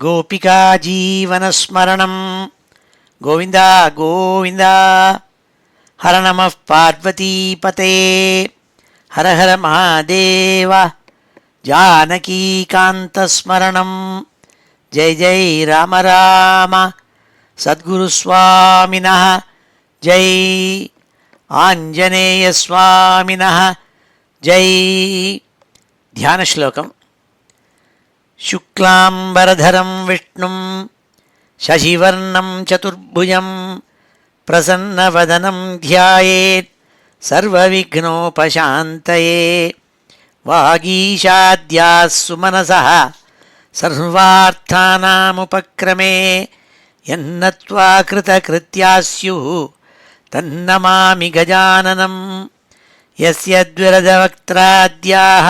गोपिका जीवनस्मरणं गोविन्द गोविन्द। हर नमः पार्वतीपते हर हर महादेव। जानकीकान्तस्मरणं जय जय राम राम। सद्गुरुस्वामिनः जय, आञ्जनेयस्वामिनः जय। ध्यानश्लोकम्। शुक्लाम्बरधरं विष्णुं शशिवर्णं चतुर्भुजं प्रसन्नवदनं ध्यायेत् सर्वविघ्नोपशान्तये। वागीशाद्याः सुमनसः सर्वार्थानामुपक्रमे यन्नत्वा कृतकृत्याः स्युः तन्नमामि गजाननं। यस्य द्विरदवक्त्राद्याः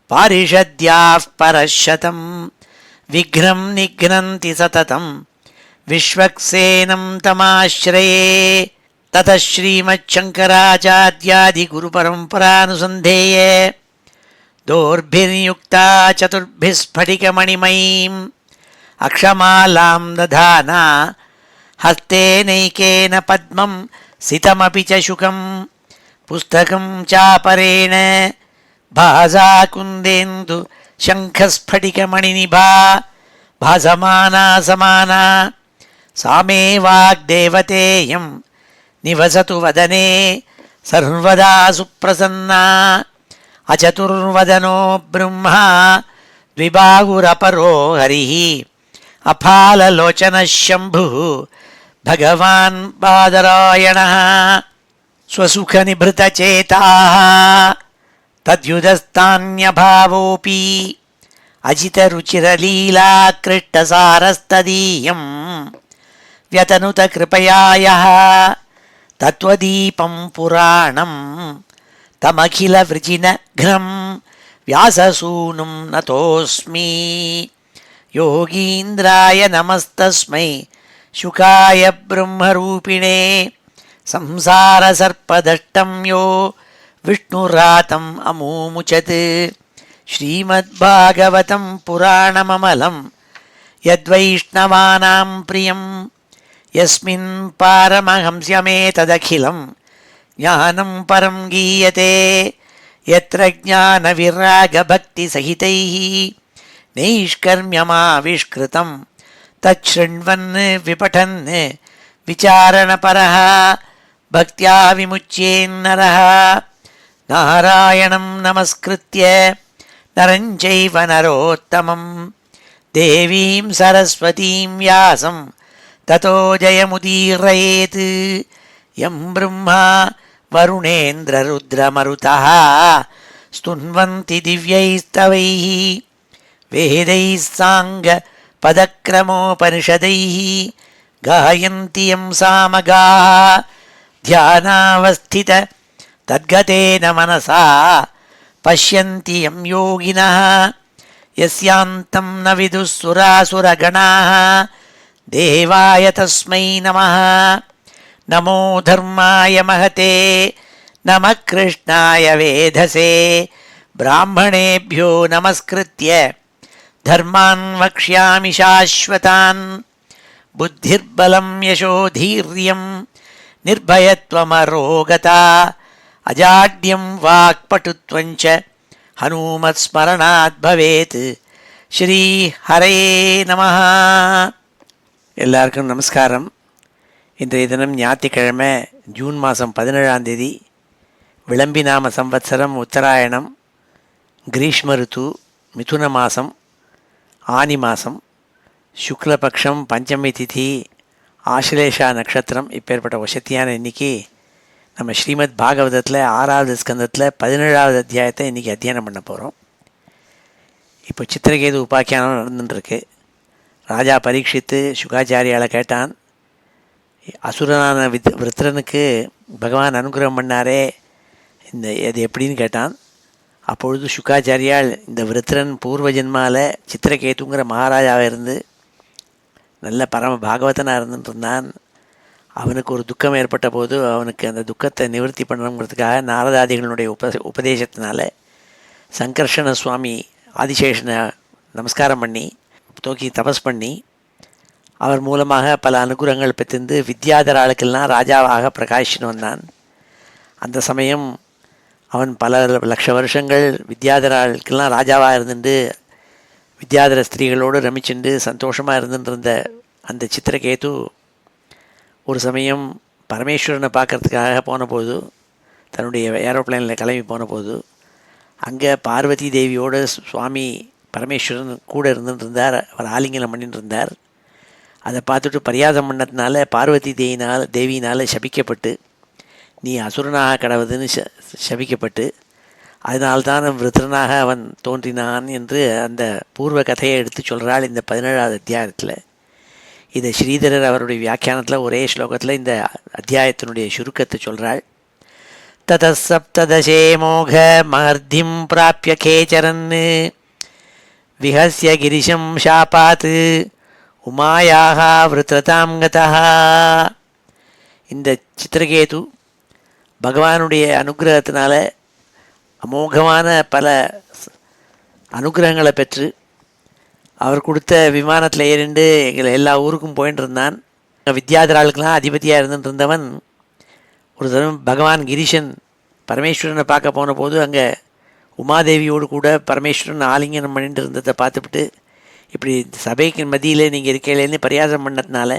पारिषद्याः परशतं विघ्नं निघ्नन्ति सततं विश्वक्सेनं तमाश्रये। ततः श्रीमच्छङ्कराचार्यादिगुरुपरम्परानुसन्धेये दोर्भिर्युक्ता चतुर्भिः स्फटिकमणिमयीम् अक्षमालां दधाना हस्तेनैकेन पद्मं सितमपि च शुकं पुस्तकं चापरेण भासा कुन्देन्दु शङ्खस्फटिकमणिनिभा भासमाना समाना। सा मे वाग्देवतेयं निवसतु वदने सर्वदा सुप्रसन्ना। अचतुर्वदनो ब्रह्मा द्विबाहुरपरो हरिः अफाललोचनः शम्भुः भगवान् बादरायणः। स्वसुखनिभृतचेताः तद्युदस्तान्यभावोऽपि अजितरुचिरलीलाकृष्टसारस्तदीयं व्यतनुतकृपया यः तत्त्वदीपं पुराणं तमखिलवृजिनघ्नं व्याससूनुं नतोऽस्मि। योगीन्द्राय नमस्तस्मै शुकाय ब्रह्मरूपिणे संसारसर्पदष्टं यो विष्णुरातम् अमूमुचत्। श्रीमद्भागवतं पुराणममलं यद्वैष्णवानां प्रियं यस्मिन् पारमहंस्यमेतदखिलं ज्ञानं परं गीयते। यत्र ज्ञानविरागभक्तिसहितैः नैष्कर्म्यमाविष्कृतं तच्छृण्वन् विपठन् विचारणपरः भक्त्या विमुच्येन्नरः। नारायणं नमस्कृत्य नरं चैव नरोत्तमं देवीं सरस्वतीं व्यासं ततो जयमुदीरयेत्। यं ब्रह्मा वरुणेन्द्ररुद्रमरुतः स्तुन्वन्ति दिव्यैस्तवैः वेदैः साङ्गपदक्रमोपनिषदैः गायन्ति यं सामगाः ध्यानावस्थित तद्गतेन मनसा पश्यन्ति यं योगिनः। यस्यान्तं न विदुः सुरासुरगणाः देवाय तस्मै नमः। नमो धर्माय महते नमः कृष्णाय वेधसे ब्राह्मणेभ्यो नमस्कृत्य धर्मान् वक्ष्यामि शाश्वतान्। बुद्धिर्बलं यशोधीर्यं निर्भयत्वमरोगता अजाड्यं वाक्पटुत्वञ्च हनुमत्स्मरणात् भवेत्। श्री हरे நமः. எல்லாருக்கும் நமஸ்காரம். இன்றைய தினம் ஞாயிற்றுக்கிழமை ஜூன் மாதம் 17ஆம் தேதி விளம்பி நாம சம்வத்சரம் உத்தராயணம் கிரீஷ்ம ருத்து மிதுன மாதம் ஆனி மாதம் சுக்லபக்ஷம் பஞ்சமி திதி ஆஷ்லேஷா நட்சத்திரம். இப்பேற்பட்ட வசத்தியான இன்னைக்கு நம்ம ஸ்ரீமத் பாகவதத்தில் 6வது ஸ்கந்தத்தில் 17வது அத்தியாயத்தை இன்றைக்கி அத்தியானம் பண்ண போகிறோம். இப்போ சித்திரகேது உபாக்கியானம் நடந்துட்டுருக்கு. ராஜா பரீட்சித்து சுகாச்சாரியால் கேட்டான், அசுரனான விருத்திரனுக்கு பகவான் அனுகிரகம் பண்ணாரே, அது எப்படின்னு கேட்டான். அப்பொழுது சுகாச்சாரியால் இந்த விருத்திரன் பூர்வ ஜென்மாவில் சித்திரகேதுங்கிற மகாராஜாவாக இருந்து நல்ல பரம பாகவதனாக இருந்துட்டு இருந்தான். அவனுக்கு ஒரு துக்கம் ஏற்பட்ட போது அவனுக்கு அந்த துக்கத்தை நிவர்த்தி பண்ணணுங்கிறதுக்காக நாரதாதிகளுடைய உபதேசத்தினால சங்கர்ஷண சுவாமி ஆதிசேஷனை நமஸ்காரம் பண்ணி தூக்கி தபஸ் பண்ணி அவர் மூலமாக பல அனுகிரகங்கள் பெற்றிருந்து வித்யாதராளுக்கெல்லாம் ராஜாவாக பிரகாஷின்னு வந்தான். அந்த சமயம் அவன் பல லட்ச வருஷங்கள் வித்யாதராளுக்கெல்லாம் ராஜாவாக இருந்துட்டு வித்யாதர ஸ்திரீகளோடு ரமிச்சுண்டு சந்தோஷமாக இருந்துட்டு அந்த சித்திரகேது ஒரு சமயம் பரமேஸ்வரனை பார்க்கறதுக்காக போனபோது, தன்னுடைய ஏரோப்ளைனில் கிளம்பி போனபோது, அங்கே பார்வதி தேவியோடு சுவாமி பரமேஸ்வரன் கூட இருந்துட்டு இருந்தார். அவர் ஆலிங்கனம் பண்ணிட்டு இருந்தார். அதை பார்த்துட்டு பரியாதம் பண்ணதுனால பார்வதி தேவியினால் சபிக்கப்பட்டு, நீ அசுரனாக கடவுதுன்னு சபிக்கப்பட்டு, அதனால்தான் விருத்திரனாக அவன் தோன்றினான் என்று அந்த பூர்வ கதையை எடுத்து சொல்கிறாள் இந்த 17வது அத்தியாயத்தில். இதை ஸ்ரீதரர் அவருடைய வியாக்கியானத்தில் ஒரே ஸ்லோகத்தில் இந்த அத்தியாயத்தினுடைய சுருக்கத்தை சொல்கிறாள். தத சப்ததசே மோக மஹர்திம் பிராப்பிய கேச்சரன் விஹஸ்ய கிரிஷம் ஷாபாத் உமாயாக விருத்திரதாம் கதா. இந்த சித்திரகேது பகவானுடைய அனுகிரகத்தினால அமோகமான பல அனுகிரகங்களை பெற்று அவர் கொடுத்த விமானத்தில் ஏறிண்டு எங்களை எல்லா ஊருக்கும் போயின்னு இருந்தான். வித்யாதராளுக்கெல்லாம் அதிபதியாக இருந்துட்டு இருந்தவன் ஒரு தரம் பகவான் கிரீஷன் பரமேஸ்வரனை பார்க்க போன போது அங்கே உமாதேவியோடு கூட பரமேஸ்வரன் ஆலிங்கனம் பண்ணிட்டு இருந்ததை பார்த்துவிட்டு, இப்படி சபைக்கு மத்தியில் நீங்கள் இருக்கலேன்னு பரியாசம் பண்ணதுனால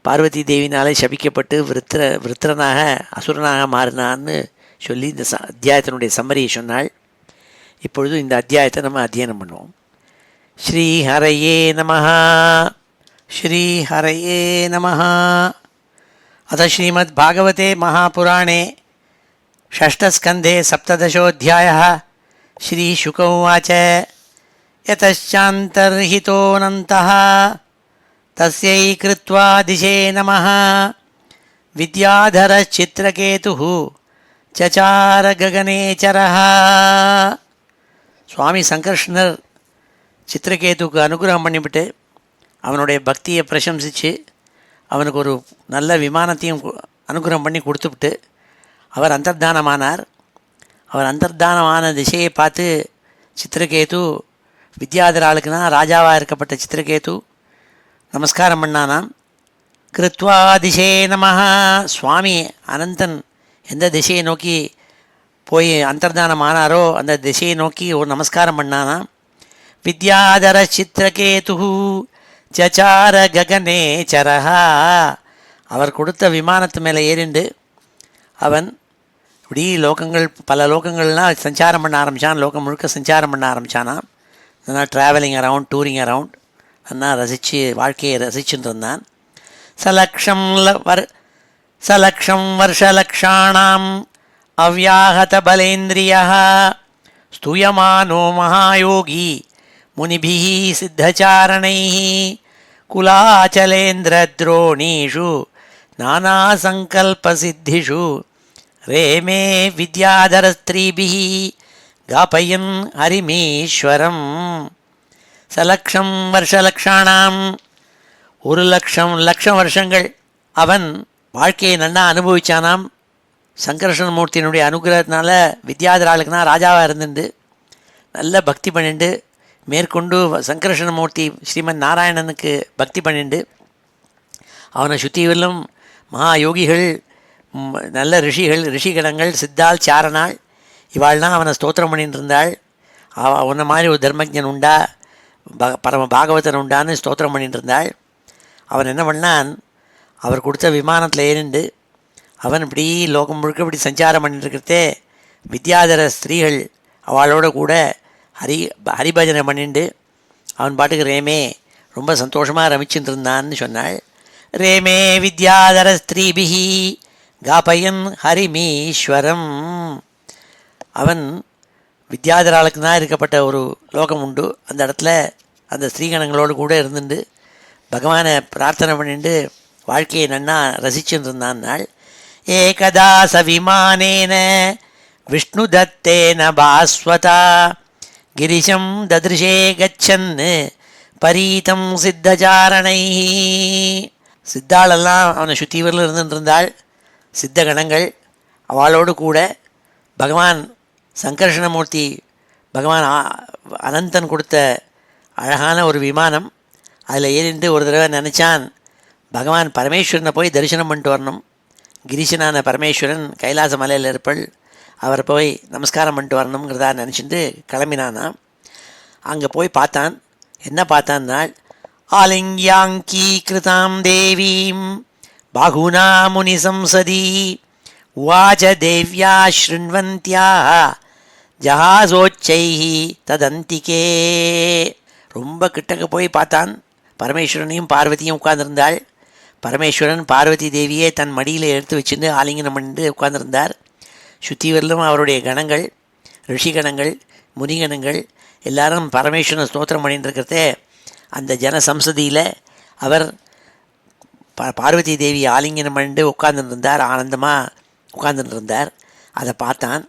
பார்வதி தேவினாலே சபிக்கப்பட்டு விருத்திரனாக அசுரனாக மாறினான்னு சொல்லி இந்த அத்தியாயத்தினுடைய சம்மரியை சொன்னாள். இப்பொழுது இந்த அத்தியாயத்தை நம்ம அத்தியனம் பண்ணுவோம். ஸ்ரீஹரயே நமஹ. ஸ்ரீஹரயே நமஹ. அத ஸ்ரீமத் பாகவதே மகாபுராணே षष्ठस्कन्धे 17दशोऽध्यायः. श्रीशुक उवाच यतश्चान्तर्हितोऽनन्तः तस्यै कृत्वा दिशे नमः विद्याधरश्चित्रकेतुः चचार गगनेचरः. சுவாமி சங்கர்ஷ்ணர் சித்திரகேதுக்கு அனுகிரகம் பண்ணிவிட்டு அவனுடைய பக்தியை பிரசம்சித்து அவனுக்கு ஒரு நல்ல விமானத்தையும் அனுகிரகம் பண்ணி கொடுத்துவிட்டு அவர் அந்தர்தானமானார். அவர் அந்தர்தானமான திசையை பார்த்து சித்திரகேது வித்யாதராளுக்குனா ராஜாவாக இருக்கப்பட்ட சித்திரகேது நமஸ்காரம் பண்ணானாம். கிருத்வா திசே நமஹ. சுவாமி அனந்தன் எந்த திசையை நோக்கி போய் அந்தர்தானம் ஆனாரோ அந்த திசையை நோக்கி ஒரு நமஸ்காரம் பண்ணானாம். வித்யாதர சித்திரகேது சச்சார ககனேச்சரஹா. அவர் கொடுத்த விமானத்து மேலே ஏறிண்டு அவன் இப்படி பல லோகங்கள்லாம் சஞ்சாரம் பண்ண ஆரம்பித்தான். லோகம் முழுக்க சஞ்சாரம் பண்ண ஆரம்பித்தானான். நல்லா ட்ராவலிங் அரவுண்ட், டூரிங் அரவுண்ட் நல்லா ரசித்து வாழ்க்கையை ரசிச்சுட்டு இருந்தான். சலக்ஷம் வருஷலக்ஷாணாம் அவ்யாஹத பலேந்திரியா ஸ்தூயமானோ மகாயோகி முனிபிः சித்தச்சாரணைः குலாச்சலேந்திரத்ரோணீஷு நானாசங்கல்பசித்திஷு ரேமே வித்யாதரஸ்திரீபிः காபயன் ஹரிமீஸ்வரம். சலக்ஷம் வருஷலக்ஷாணாம் 1,00,000 வருஷங்கள் அவன் வாழ்க்கையை நன்னா அனுபவிச்சானாம். சங்கர்ஷணமூர்த்தியினுடைய அனுகிரகத்தினால வித்யாதராளுக்குனா ராஜாவாக இருந்துட்டு நல்ல பக்தி பண்ணிண்டு மேற்கொண்டு சங்கர்ஷணமூர்த்தி ஸ்ரீமன் நாராயணனுக்கு பக்தி பண்ணிண்டு அவனை சுற்றிவெல்லும் மகா யோகிகள், நல்ல ரிஷிகணங்கள், சித்தாள், சாரணாள் இவாள்லாம் அவனை ஸ்தோத்திரம் பண்ணிட்டு இருந்தாள். உன்ன மாதிரி ஒரு தர்மஜன் உண்டா, பரம பாகவதன் உண்டான்னு ஸ்தோத்திரம் பண்ணிட்டு இருந்தாள். அவன் என்ன பண்ணான், அவர் கொடுத்த விமானத்தில் ஏறிண்டு அவன் இப்படி லோகம் முழுக்க இப்படி சஞ்சாரம் பண்ணிட்டுருக்கிறதே வித்யாதர ஸ்திரீகள் அவளோட கூட ஹரிபஜனை பண்ணிண்டு அவன் பாட்டுக்கு ரேமே ரொம்ப சந்தோஷமாக ரமிச்சுட்டு இருந்தான்னு சொன்னாள். ரேமே வித்யாதர ஸ்திரீபிஹி காபயன் ஹரிமீஸ்வரம். அவன் வித்யாதராளுக்கு தான் இருக்கப்பட்ட ஒரு லோகம் உண்டு. அந்த இடத்துல அந்த ஸ்ரீகணங்களோடு கூட இருந்துட்டு பகவானை பிரார்த்தனை பண்ணிட்டு வாழ்க்கையை நன்னா ரசிச்சுட்டு இருந்தான். நாள் ஏகதா சவிமானேன விஷ்ணு தத்தேன பாஸ்வதா கிரிஷம் ததிருஷே கச்சன் பரீதம் சித்தச்சாரணை. சித்தாளெல்லாம் அவனை சுத்திவரில் இருந்துட்டு இருந்தாள். சித்தகணங்கள் அவளோடு கூட பகவான் சங்கர்ஷணமூர்த்தி, பகவான் அனந்தன் கொடுத்த அழகான ஒரு விமானம் அதில் ஏறிண்டு ஒரு தடவை நினச்சான், பகவான் பரமேஸ்வரனை போய் தரிசனம் பண்ணிட்டு வரணும். கிரீஷனான பரமேஸ்வரன் கைலாச மலையில் இருப்பள், அவரை போய் நமஸ்காரம் பண்ணிட்டு வரணுங்கிறதா நினச்சிட்டு கிளம்பினானா. அங்கே போய் பார்த்தான். என்ன பார்த்தான்னால், ஆலிங்யாங்கீகிருதாம் தேவீம் பாகுனா முனி சம்சதி உவாச்ச தேவ்யா ஸ்ருண்வந்தியா ஜஹாசோச்சைஹி ததந்திகே. ரொம்ப கிட்டக்க போய் பார்த்தான். பரமேஸ்வரனையும் பார்வதியும் உட்கார்ந்துருந்தாள். பரமேஸ்வரன் பார்வதி தேவியே தன் மடியில் எடுத்து வச்சுட்டு ஆலிங்கனம் பண்ணிட்டு உட்கார்ந்துருந்தார். சுத்திவரிலும் அவருடைய கணங்கள், ரிஷிகணங்கள், முனிகணங்கள் எல்லாரும் பரமேஸ்வரன் ஸ்தோத்திரம் பண்ணிட்டு இருக்கிறதே. அந்த ஜன சம்சதியில் அவர் பார்வதி தேவி ஆலிங்கனம் பண்ணிட்டு உட்கார்ந்துருந்தார். ஆனந்தமாக உட்கார்ந்துட்டு இருந்தார். அதை பார்த்தான்.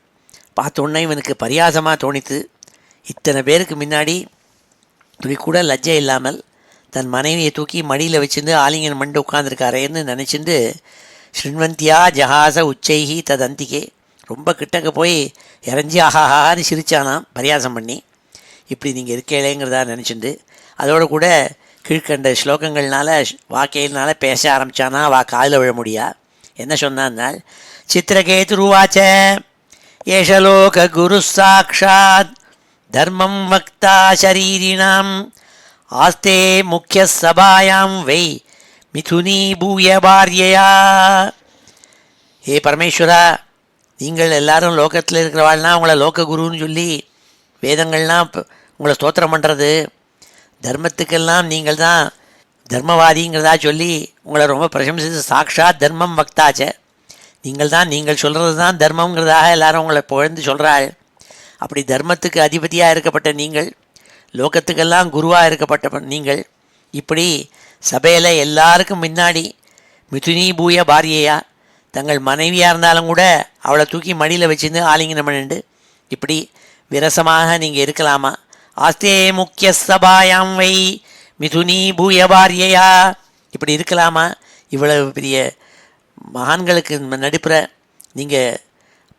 பார்த்த உடனே இவனுக்கு பரியாசமாக தோணித்து. இத்தனை பேருக்கு முன்னாடி துளி கூட லஜ்ஜை இல்லாமல் தன் மனைவியை தூக்கி மடியில் வச்சுருந்து ஆலிங்கனம் பண்ணிட்டு உட்காந்துருக்காரேன்னு நினச்சிட்டு ஸ்ருண்வந்தியா ஜஹாச உச்சைஹி ததந்திகே, ரொம்ப கிட்டக்க போய் இறஞ்சி ஆஹாஹான்னு சிரிச்சானாம் பரியாசம் பண்ணி. இப்படி நீங்கள் இருக்கேளேங்கிறதா நினச்சிண்டு அதோடு கூட கீழ்கண்ட ஸ்லோகங்கள்னால வாக்கையினால பேச ஆரம்பித்தானா. வா காதில் விழ முடியா. என்ன சொன்னான்னால், சித்திரகேதுருவாச்ச ஏஷலோக குரு சாட்சாத் தர்மம் வக்தா ஷரீரிணாம் ஆஸ்தே முக்கிய சபாயாம் வை மிதுனி பூய பாரியயா. ஏ பரமேஸ்வரா, நீங்கள் எல்லாரும் லோகத்தில் இருக்கிறவாள்னா உங்களை லோக குருன்னு சொல்லி வேதங்கள்லாம் உங்களை ஸ்தோத்திரம் பண்ணுறது, தர்மத்துக்கெல்லாம் நீங்கள் தான் தர்மவாதிங்கிறதா சொல்லி உங்களை ரொம்ப பிரசம்சித்து சாக்ஷாத் தர்மம் வக்தாச்ச, நீங்கள் சொல்கிறது தான் தர்மங்கிறதாக எல்லாரும் உங்களை புகழ்ந்து சொல்கிறாள். அப்படி தர்மத்துக்கு அதிபதியாக இருக்கப்பட்ட நீங்கள், லோகத்துக்கெல்லாம் குருவாக இருக்கப்பட்ட நீங்கள், இப்படி சபையில் எல்லாருக்கும் முன்னாடி மிதுனி பூய பாரியையா, தங்கள் மனைவியாக இருந்தாலும் கூட அவளை தூக்கி மடியில் வச்சுருந்து ஆலிங்கனம் பண்ணிண்டு இப்படி விரசமாக நீங்கள் இருக்கலாமா? ஆஸ்தே முக்கிய சபாயாம் வை மிதுனி பூய பாரியையா, இப்படி இருக்கலாமா? இவ்வளவு பெரிய மகான்களுக்கு நடுப்புற நீங்கள்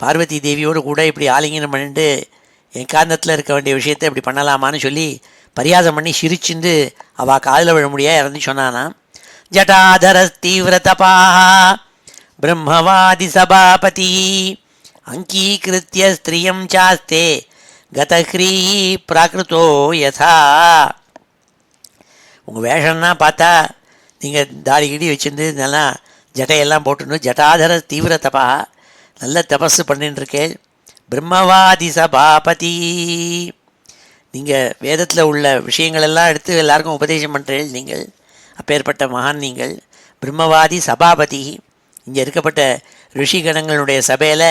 பார்வதி தேவியோடு கூட இப்படி ஆலிங்கனம் பண்ணிட்டு ஏகாந்தத்தில் இருக்க வேண்டிய விஷயத்தை இப்படி பண்ணலாமான்னு சொல்லி பரியாசம் பண்ணி சிரிச்சுண்டு அவள் காதில் விழ முடியா இறந்து சொன்னானா. ஜட்டாதர தீவிர தபாஹ பிரம்மவாதி சபாபதி அங்கீகிருத்திய ஸ்திரியம் சாஸ்தே கதஹ்ரீ பிராகிருதோ யதா. உங்கள் வேஷம்னா பார்த்தா நீங்கள் தாடி கிடி வச்சுருந்து நல்லா ஜட்டையெல்லாம் போட்டுன்னு ஜட்டாதர தீவிர தபா, நல்ல தபஸு பண்ணிட்டுருக்கே. பிரம்மவாதி சபாபதி, நீங்கள் வேதத்தில் உள்ள விஷயங்களெல்லாம் எடுத்து எல்லாருக்கும் உபதேசம் பண்ணுறீர்கள். நீங்கள் அப்பேற்பட்ட மகான். நீங்கள் பிரம்மவாதி சபாபதி, இங்கே இருக்கப்பட்ட ரிஷிகணங்களுடைய சபையில்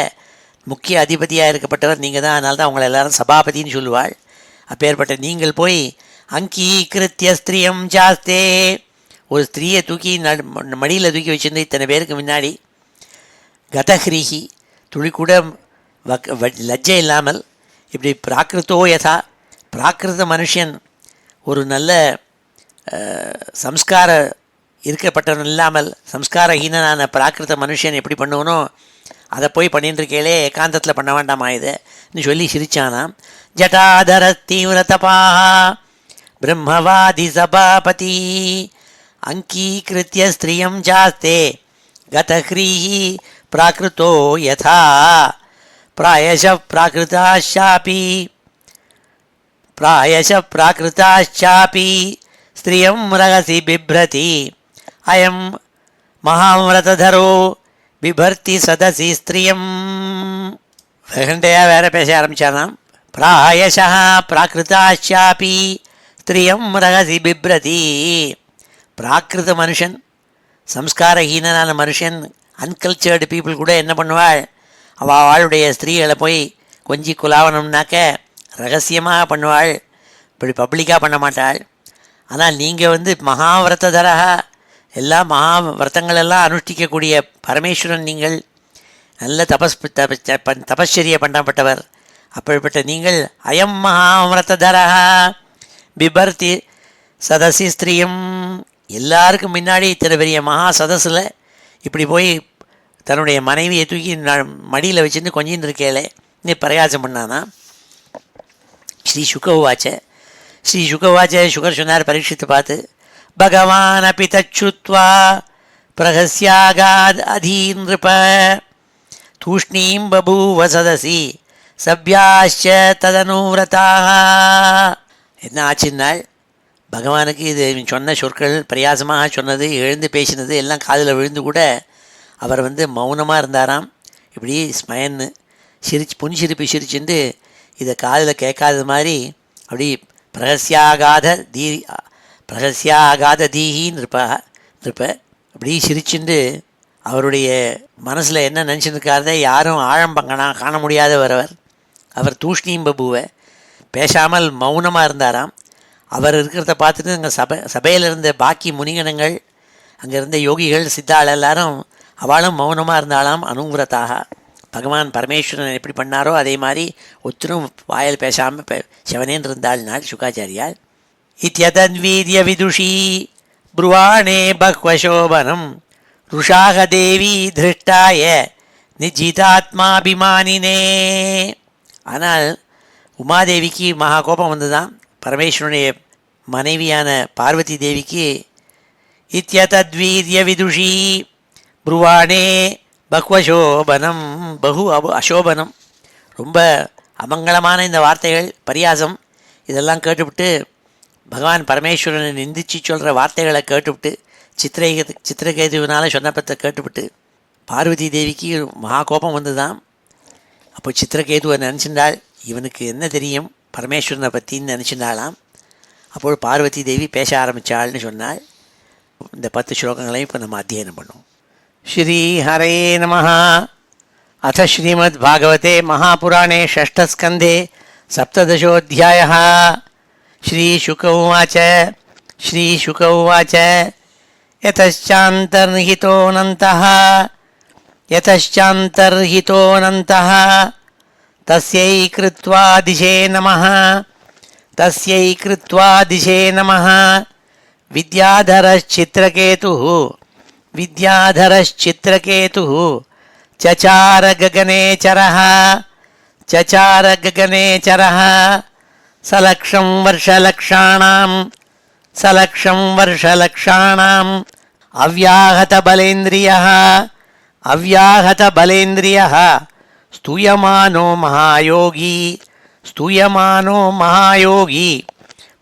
முக்கிய அதிபதியாக இருக்கப்பட்டவர் நீங்கள் தான். அதனால தான் உங்களை எல்லாரும் சபாபதின்னு சொல்லுவாள். அப்பேற்பட்ட நீங்கள் போய் அங்கீகிருத்திய ஸ்திரியம் ஜாஸ்தே, ஒரு ஸ்திரீயை தூக்கி மடியில் தூக்கி வச்சுருந்து இத்தனை பேருக்கு முன்னாடி கதஹ்ரீஹி, துளி கூட லஜ்ஜை இல்லாமல் இப்படி பிராகிருத்தோ யதா, பிராகிருத மனுஷன் ஒரு நல்ல சம்ஸ்கார இருக்கப்பட்டவன் இல்லாமல் சம்ஸ்காரஹீனனான பிராகிருத மனுஷன் எப்படி பண்ணுவனோ அதை போய் பண்ணிட்டுருக்கேளே, ஏகாந்தத்தில் பண்ண வேண்டாமா இதுன்னு சொல்லி சிரிச்சானாம். ஜட்டாதர தீவிர தபாஹ பிரம்மவாதி சபாபதி அங்கீகிருத்திய ஸ்திரியம் ஜாஸ்தே கதஹ்ரீஹி பிராகிருத்தோ யதா பிராயஷ பிராகிருதாச்சாபி ஸ்திரியம் ரகசி பிப்ரதி அயம் மகாவிரதரோ பிபர்த்தி சதசி ஸ்திரியம். வெகண்டையாக வேற பேச ஆரம்பித்தானாம். பிராயஷா பிராகிருதாச்சாபி ஸ்திரியம் ரகசி பிப்ரதி. பிராகிருத மனுஷன், சம்ஸ்காரஹீனனான மனுஷன், அன்கல்ச்சர்டு பீப்புள் கூட என்ன பண்ணுவாள், அவளுடைய ஸ்திரீகளை போய் கொஞ்சி குலாவனம்னாக்க ரகசியமாக பண்ணுவாள், இப்படி பப்ளிக்காக பண்ண மாட்டாள். ஆனால் நீங்கள் மகாவிரதரா, எல்லா மகாவிரதங்களெல்லாம் அனுஷ்டிக்கக்கூடிய பரமேஸ்வரன். நீங்கள் நல்ல தபஸ்சரியை பண்ணப்பட்டவர். அப்படிப்பட்ட நீங்கள் அயம் மகாவிரதரா பிபர்த்தி சதசி ஸ்திரியம், எல்லாருக்கும் முன்னாடி இத்தனை பெரிய மகா சதஸில் இப்படி போய் தன்னுடைய மனைவியை தூக்கி மடியில் வச்சுருந்து கொஞ்சின்னு இருக்கேளே நீ பிரயாசம் பண்ணானா. ஸ்ரீ சுகவாச்ச சுகர் சொன்னார் பரீட்சித்து பார்த்து, பகவானபி தச்சுத்வா பிரகஸ்யாகாத் அதீந்திருப தூஷ்ணீம் பபூவ சதசி சவ்யாச்ச ததனுவிரதாக. என்ன ஆச்சுன்னாள், பகவானுக்கு இது சொன்ன சொற்கள் பிரயாசமாக சொன்னது, எழுந்து பேசினது எல்லாம் காதில் விழுந்து கூட அவர் மௌனமாக இருந்தாராம். இப்படி ஸ்மயன்னு புன்சிரிப்பு சிரிச்சுட்டு இதை காதில் கேட்காத மாதிரி அப்படி பிரகஸ்யாகாத தீஹின்னு இருப்ப அப்படி சிரிச்சுண்டு அவருடைய மனசில் என்ன நினச்சிருக்காரதே யாரும் ஆழம் காண முடியாதவர் அவர் தூஷ்ணீம் பபுவை பேசாமல் மௌனமாக இருந்தாராம். அவர் இருக்கிறத பார்த்துட்டு அங்கே சபையில் இருந்த பாக்கி முனிகணங்கள், அங்கே இருந்த யோகிகள், சித்தாள் எல்லாரும் அவளும் மௌனமாக இருந்தாலாம். அனுவிரதாக பகவான் பரமேஸ்வரன் எப்படி பண்ணாரோ அதே மாதிரி ஒத்தரும் வாயில் பேசாமல் சிவனேன்னு இருந்தாள்னாள் சுகாச்சாரியால். இத்யதன்வீரிய விதுஷி ப்ருவாணே பஹ்வசோபனம் ருஷாக தேவி திருஷ்டாய நிஜிதாத்மாபிமானினே. ஆனால் உமாதேவிக்கு மகா கோபம் வந்துதான். பரமேஸ்வரனுடைய மனைவியான பார்வதி தேவிக்கு இத்யதத்வீரிய விதுஷி ப்ருவாணே பஹ்வசோபனம், அசோபனம், ரொம்ப அமங்கலமான இந்த வார்த்தைகள், பரியாசம், இதெல்லாம் கேட்டுவிட்டு பகவான் பரமேஸ்வரனை நிந்திச்சு சொல்கிற வார்த்தைகளை கேட்டுவிட்டு சித்திரகேதுவினால் சொன்னப்பத்தை கேட்டுவிட்டு பார்வதி தேவிக்கு மகா கோபம் வந்து தான். அப்போ சித்திரகேதுவை நினச்சிண்டாள், இவனுக்கு என்ன தெரியும் பரமேஸ்வரனை பற்றின்னு நினச்சிண்டாளாம். அப்போது பார்வதி தேவி பேச ஆரம்பித்தாள்னு சொன்னாள். இந்த 10 ஸ்லோகங்களையும் இப்போ நம்ம அத்தியனம் பண்ணுவோம். ஸ்ரீ ஹரே நமः. அத ஸ்ரீமத் பாகவதே மகாபுராணே षष्ठस्कन्धे 17ोऽध्यायः. श्रीशुक उवाच यतश्चान्तर्हितोऽनन्तः तस्यै कृत्वा दिशे नमः विद्याधरश्चित्रकेतुः चचार गगनेचरः सलक्षं वर्षलक्षाणां अव्याहतबलेन्द्रियः स्तूयमानो महायोगी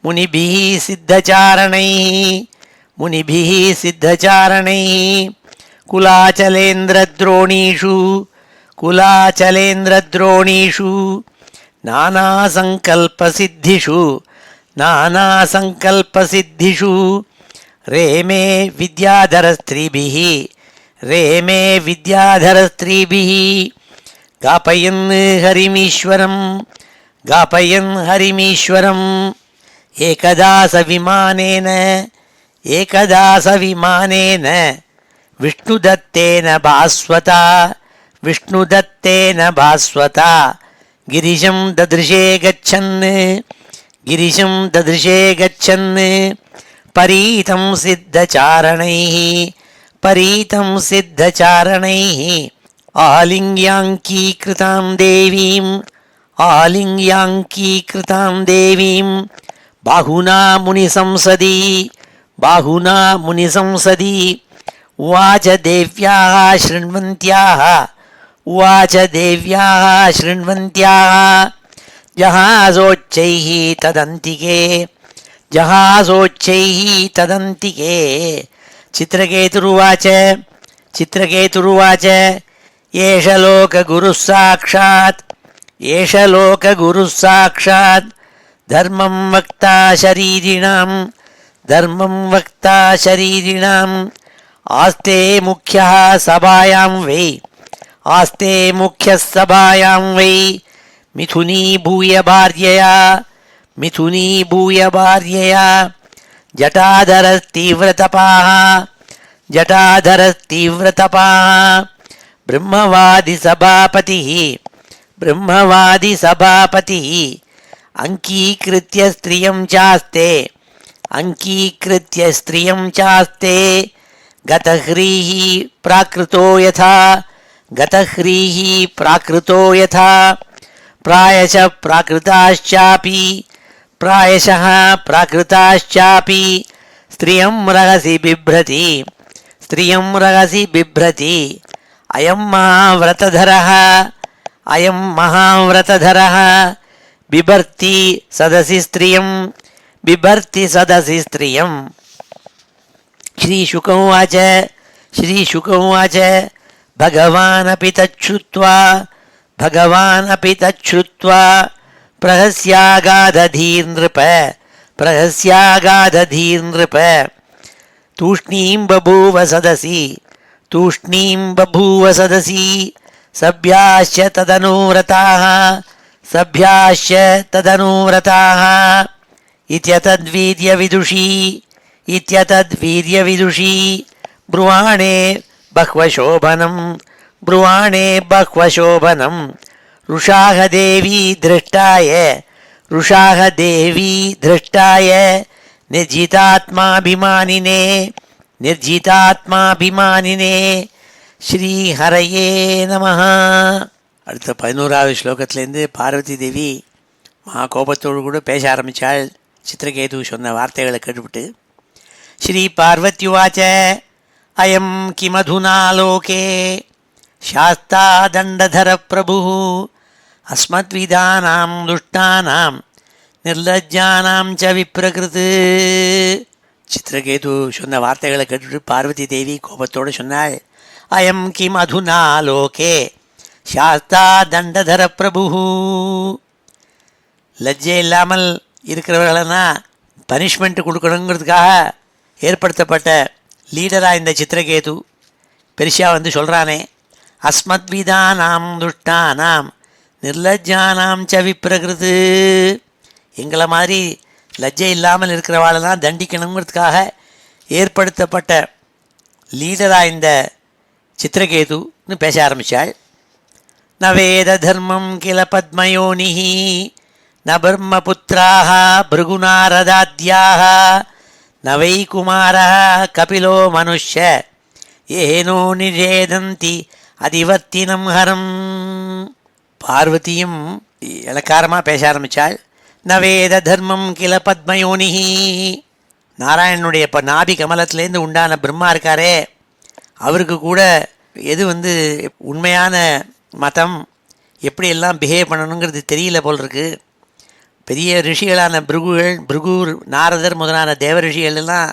मुनिभिः सिद्धचारणैः कुलाचलेन्द्रद्रोणीषु नानासङ्कल्पसिद्धिषु रेमे विद्याधरस्त्रीभिः गापयन् हरिमीश्वरम् एकदा सविमानेन विष्णुदत्तेन भास्वता गिरिशं ददृशे गच्छन् परीतं सिद्धचारणैः आलिङ्ग्याङ्कीकृतां देवीं बाहुना मुनिसंसदि उवाच देव्याः शृण्वन्त्याः जहासोच्चैः तदन्तिके चित्रकेतुरुवाच एष लोकगुरुः साक्षात् धर्मं वक्ता शरीरिणाम् आस्ते मुख्यः सभायां वै मिथुनी भूय भार्यया जटाधरस्तीव्रतपाः ब्रह्मवादिसभापतिः अङ्गीकृत्य स्त्रियं चास्ते गतह्रीः प्राकृतो यथा प्रायशः प्राकृताश्चापि ஸ்திரியம் ரகசி பிப்ரதி ஸ்திரியம் ரகசி பிப்ரதி அயம் மகாவிரதரः அயம் மகாவிரதரः பிபர்த்தி சதசி ஸ்திரியம் பிபர்த்தி சதசி ஸ்திரியம். श्रीशुक उवाच श्रीशुक उवाच भगवानपि तच्छ्रुत्वा प्रहस्यागादधीर्नृप प्रहस्यागादधीर्नृप तूष्णीं बभूव सदसि सभ्याश्च तदनुव्रताः इत्यतद्वीर्यविदुषी ब्रुवाणे बह्वशोभनं रुषाः देवी दृष्टाय निर्जितात्माभिमानिने ஸ்ரீஹரயே நமஹ. அடுத்த 11வது ஸ்லோகத்திலேருந்து பார்வதி தேவி மகா கோபத்தோடு கூட பேச ஆரம்பித்தாள். சித்திரகேது சொன்ன வார்த்தைகளை கேட்டுவிட்டு ஸ்ரீ பார்வத்யுவாச்ச அயம் கிமதுனா லோகே சாஸ்தா தண்டதர பிரபு அஸ்மத்விதானாம் துஷ்டானாம் நிர்லஜ்ஜானாம் ச விப்ரகிருத். சித்திரகேது சொன்ன வார்த்தைகளை கேட்டுவிட்டு பார்வதி தேவி கோபத்தோடு சொன்னாள், அயம் கிம் அதுனா லோகே சாஸ்தா தண்டதர பிரபு. லஜ்ஜை இல்லாமல் இருக்கிறவர்களா பனிஷ்மெண்ட் கொடுக்கணுங்கிறதுக்காக ஏற்படுத்தப்பட்ட லீடராக இந்த சித்திரகேது பெருசாக வந்து சொல்கிறானே, அஸ்மத்விதானாம் துஷ்டானாம் நிர்லஜ்ஜானாம் ச விப்ரகிருத். எங்களை மாதிரி லஜ்ஜை இல்லாமல் இருக்கிறவாளெல்லாம் தண்டிக்கணுங்கிறதுக்காக ஏற்படுத்தப்பட்ட லீடராக இந்த சித்திரகேதுன்னு பேச ஆரம்பித்தாள். ந வேத தர்மம் கில பத்மயோனிஹி ந பிரம்மபுத்திராः பிருகுநாரதாத்யாः ந வை குமாரः கபிலோ மனுஷ்ய ஏனோ நிஷேதந்தி அதிவர்த்தினம் ஹரம். பார்வதியும் இலக்காரமாக பேச ஆரம்பித்தாள். ந வேத தர்மம் கில பத்மயோனிஹி, நாராயணனுடைய நாபி கமலத்திலேருந்து உண்டான பிரம்மா இருக்காரே, அவருக்கு கூட எது வந்து உண்மையான மதம், எப்படியெல்லாம் பிஹேவ் பண்ணணுங்கிறது தெரியல போல் இருக்கு. பெரிய ரிஷிகளான பிருகு நாரதர் முதலான தேவ ரிஷிகள் எல்லாம்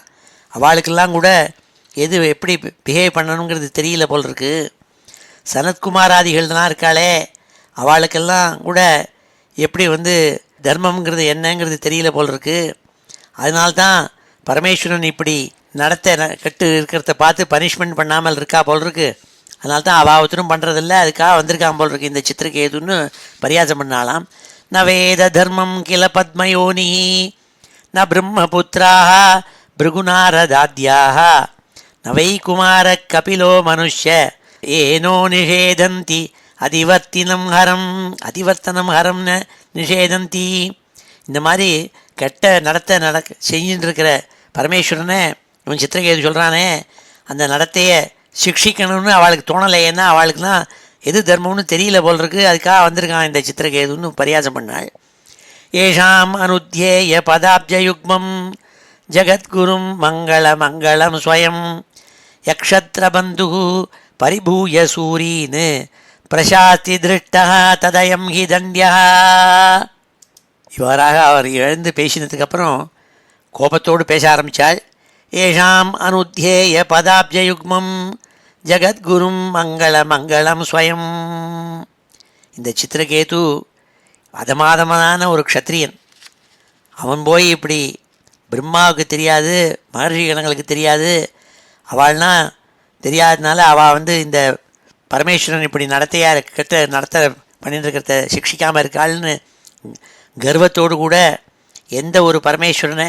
அவளுக்கெல்லாம் கூட எது எப்படி பிஹேவ் பண்ணணுங்கிறது தெரியல போல் இருக்கு. சனத்குமாராதிகள்லாம் இருக்காளே, அவளுக்கெல்லாம் கூட எப்படி வந்து தர்மம்ங்கிறது என்னங்கிறது தெரியல போல் இருக்கு. அதனால்தான் பரமேஸ்வரன் இப்படி நடத்த கட்டு இருக்கிறத பார்த்து பனிஷ்மெண்ட் பண்ணாமல் இருக்கா போல் இருக்கு. அதனால தான் அவாவத்தரும் பண்ணுறதில்ல, அதுக்காக வந்திருக்கான் போல் இருக்கு இந்த சித்திரகேதுன்னு பரியாசம் பண்ணாலாம். ந வேத தர்மம் கில பத்மயோனி ந பிரம்மபுத்திராः பிருகுநாரதாத்யாः ந வை குமார கபிலோ மனுஷ்ய ஏனோ நிஷேதந்தி அதிவர்த்தனம் ஹரம்னு நிஷேதந்தி. இந்த மாதிரி கெட்ட நடக்க செஞ்சுட்டு இருக்கிற பரமேஸ்வரனை இவன் சித்திரகேது சொல்கிறானே, அந்த நடத்தையை சிக்ஷிக்கணும்னு அவளுக்கு தோணலை. ஏன்னா அவளுக்குலாம் எது தர்மம்னு தெரியல போல் இருக்கு, அதுக்காக வந்திருக்கான் இந்த சித்திரகேதுன்னு பரியாசம் பண்ணாள். ஏஷாம் அனுத்யேய பதாப்ஜயுக்மம் ஜகத்குரும் மங்களம் ஸ்வயம் யக்ஷத்ரபந்து பரிபூய சூரீன் பிரசாஸ்தி திருஷ்டா ததயம் ஹி தண்யா. இவ்வாறாக அவர் எழுந்து பேசினதுக்கப்புறம் கோபத்தோடு பேச ஆரம்பித்தாள். ஏஷாம் அனுத்யேய பதாப்ஜயுக்மம் ஜகத்குரும் மங்களம் ஸ்வயம். இந்த சித்திரகேது அதமாதமான ஒரு க்ஷத்ரியன். அவன் போய் இப்படி பிரம்மாவுக்கு தெரியாது, மகர்ஷி கணங்களுக்கு தெரியாது, அவள்னா தெரியாததுனால அவள் வந்து இந்த பரமேஸ்வரன் இப்படி நடத்த பண்ணிட்டு இருக்கிறத சிக்ஷிக்காமல் இருக்காள்னு கர்வத்தோடு கூட எந்த ஒரு பரமேஸ்வரனை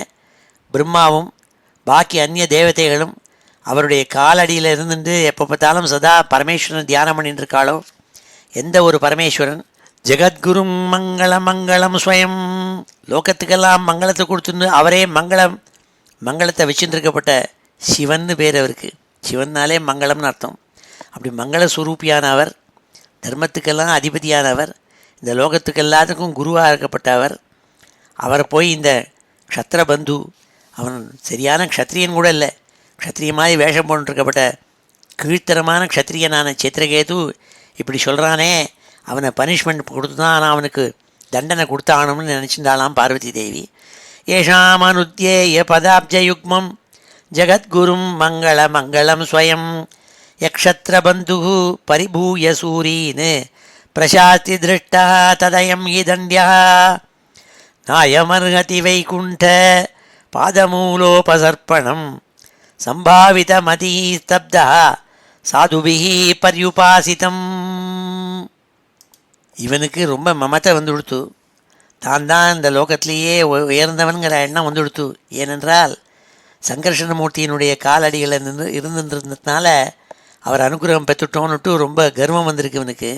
பிரம்மாவும் பாக்கி அந்நிய தேவதைகளும் அவருடைய காலடியில் இருந்துட்டு எப்போ பார்த்தாலும் சதா பரமேஸ்வரன் தியானம் பண்ணிட்டு இருக்காளோ, எந்த ஒரு பரமேஸ்வரன் ஜெகத்குரும் மங்களம் ஸ்வயம் லோகத்துக்கெல்லாம் மங்களத்தை கொடுத்துன்னு அவரே மங்களத்தை வச்சுருக்கப்பட்ட சிவன்னு பேர் அவருக்கு. சிவன்னாலே மங்களம்னு அர்த்தம். அப்படி மங்கள சுரூபியான அவர், தர்மத்துக்கெல்லாம் அதிபதியானவர், இந்த லோகத்துக்கு எல்லாத்துக்கும் குருவாக இருக்கப்பட்டவர், அவரை போய் இந்த க்ஷத்ரபந்து அவன் சரியான க்ஷத்ரியன் கூட இல்லை. க்ஷத்ரிய மாதிரி வேஷம் போட்டுருக்கப்பட்ட கீழ்த்தரமான க்ஷத்ரியனான சித்திரகேது இப்படி சொல்கிறானே, அவனை பனிஷ்மெண்ட் கொடுத்து தான் ஆனால் அவனுக்கு தண்டனை கொடுத்தாகணும்னு நினச்சிருந்தாலாம் பார்வதி தேவி. ஏஷாம் அனுத்யேய பதாப்ஜயுக்மம் ஜகத்குரும் மங்கள மங்களம் ஸ்வயம் யக்ஷத்ரபந்து பரிபூய சூரீன் பிரசாத்தி திருஷ்டா ததயம் ஹி தண்ட்யா நாயமர்ஹதி வைகுண்ட பாதமூலோபசர்ப்பணம் சம்பாவிதமதி ஸ்தப்தா சாதுபிஹி பர்யுபாசிதம். இவனுக்கு ரொம்ப மமத்தை வந்து கொடுத்து, தான் தான் இந்த லோகத்திலேயே உயர்ந்தவன்கிற எண்ணம் வந்து கொடுத்து. ஏனென்றால் சங்கர்ஷணமூர்த்தியினுடைய காலடிகளில் இருந்துருந்ததுனால அவர் அனுகிரகம் பெற்றுட்டோன்னுட்டு ரொம்ப கர்வம் வந்திருக்கு இவனுக்கு.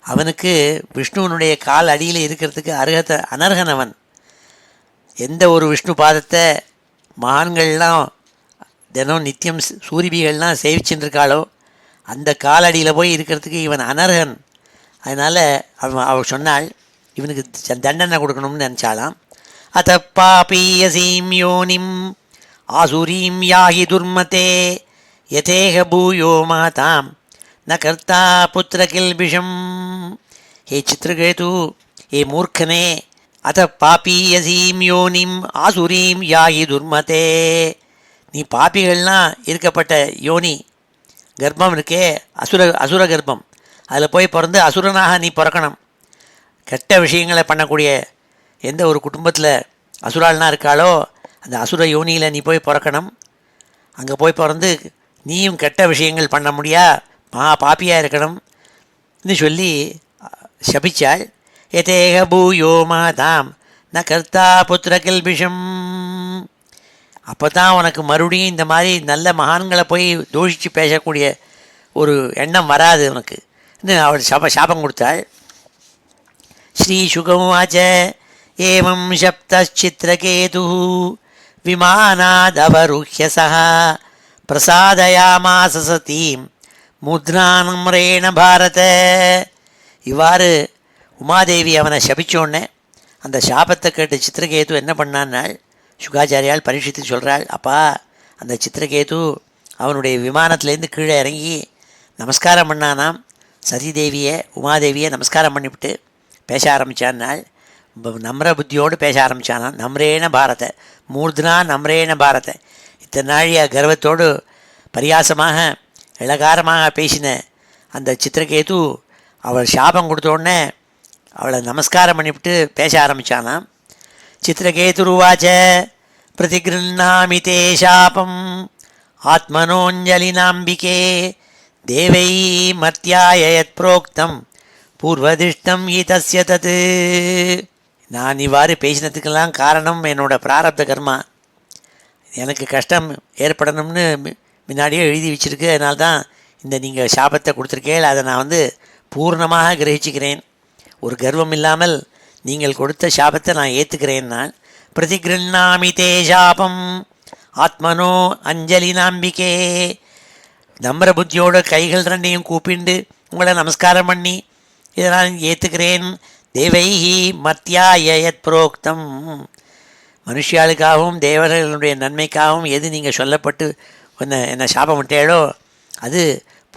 அவனுக்கு விஷ்ணுவனுடைய கால் அடியில் இருக்கிறதுக்கு அனர்ஹன் அவன். எந்த ஒரு விஷ்ணு பாதத்தை மகான்கள்லாம் தினம் நித்தியம் சூரிபிகள்லாம் சேவிச்சுருக்காளோ அந்த காலடியில் போய் இருக்கிறதுக்கு இவன் அனர்ஹன். அதனால் அவள் சொன்னாள் இவனுக்கு தண்டனை கொடுக்கணும்னு நினச்சாலாம். அத பாபீயசீம் யோனிம் ஆசுரீம் யாஹி துர்மதே யதேக பூயோ மாதாம் ந கர்த்தா புத்திர கில்பிஷம். ஹே சித்திரகேது, ஹே மூர்க்கனே, அத பாபீயசீம் யோனிம் ஆசுரீம் யாஹி துர்மதே, நீ பாப்பிகள்லாம் இருக்கப்பட்ட யோனி கர்ப்பம் இருக்கே, அசுர கர்ப்பம், அதில் போய் பிறந்து அசுரனாக நீ பிறக்கணும். கெட்ட விஷயங்களை பண்ணக்கூடிய எந்த ஒரு குடும்பத்தில் அசுரால்னா இருக்காளோ அந்த அசுர யோனியில் நீ போய் பிறக்கணும். அங்கே போய் பிறந்து நீயும் கெட்ட விஷயங்கள் பண்ண முடியா, பாப்பியாக இருக்கணும்னு சொல்லி சபிச்சாள். எதேக பூயோ மாதாம் ந கர்த்தா புத்திர கில்பிஷம். அப்போ தான் உனக்கு மறுபடியும் இந்த மாதிரி நல்ல மகான்களை போய் தோஷித்து பேசக்கூடிய ஒரு எண்ணம் வராது உனக்கு அவள் சாபம் கொடுத்தாள். ஸ்ரீ சுகவாச்ச ஏவம் சப்தச்சித்திரகேது விமானாதவருஹ்ய சஹ பிரசாதயாமாச சதீம் முத்ரானம்ரேண பாரத. இவ்வாறு உமாதேவி அவனை சபிச்சோடனே அந்த சாபத்தை கேட்டு சித்திரகேது என்ன பண்ணான்னாள் சுகாச்சாரியால் பரீட்சித்து சொல்கிறாள். அப்பா, அந்த சித்திரகேது அவனுடைய விமானத்துலேருந்து கீழே இறங்கி நமஸ்காரம் பண்ணானாம். சதிதேவியை உமாதேவியை நமஸ்காரம் பண்ணிவிட்டு பேச ஆரம்பித்தான்னாள். நம்ர புத்தியோடு பேச ஆரம்பித்தானான். நம்ரேன பாரத, மூர்தனா நம்ரேன பாரத. இத்தனை நாழிய கர்வத்தோடு பரியாசமாக இளகாரமாக பேசின அந்த சித்திரகேது அவள் சாபம் கொடுத்தோடனே அவளை நமஸ்காரம் பண்ணிவிட்டு பேச ஆரம்பித்தானாம். சித்திரகேதுருவாச்ச பிரதிகிருண்ணாமி தே சாபம் ஆத்மனோஞ்சலினாம்பிகே தேவை மர்த்தியாய யத் புரோக்தம் பூர்வதிஷ்டம் ஹி தஸ்ய தத். நான் இவ்வாறு பேசினதுக்கெல்லாம் காரணம் என்னோட பிராரப்த கர்மா. எனக்கு கஷ்டம் ஏற்படணும்னு முன்னாடியே எழுதி வச்சுருக்கு. அதனால தான் இந்த நீங்கள் சாபத்தை கொடுத்துருக்கேன். அதை நான் பூர்ணமாக கிரகிச்சுக்கிறேன். ஒரு கர்வம் இல்லாமல் நீங்கள் கொடுத்த சாபத்தை நான் ஏற்றுக்கிறேன். நான் பிரதிகிருண்ணாமி தே சாபம் ஆத்மனோ அஞ்சலி நாம்பிகே. நம்பர புத்தியோட கைகள் ரெண்டையும் கூப்பிண்டு உங்களை நமஸ்காரம் பண்ணி இதை நான் ஏற்றுக்கிறேன். தேவைஹி மர்த்தியாய யத் புரோக்தம். மனுஷியாளுக்காகவும் தேவர்களுடைய நன்மைக்காகவும் எது நீங்கள் சொல்லப்பட்டு என்ன சாபம் விட்டேளோ அது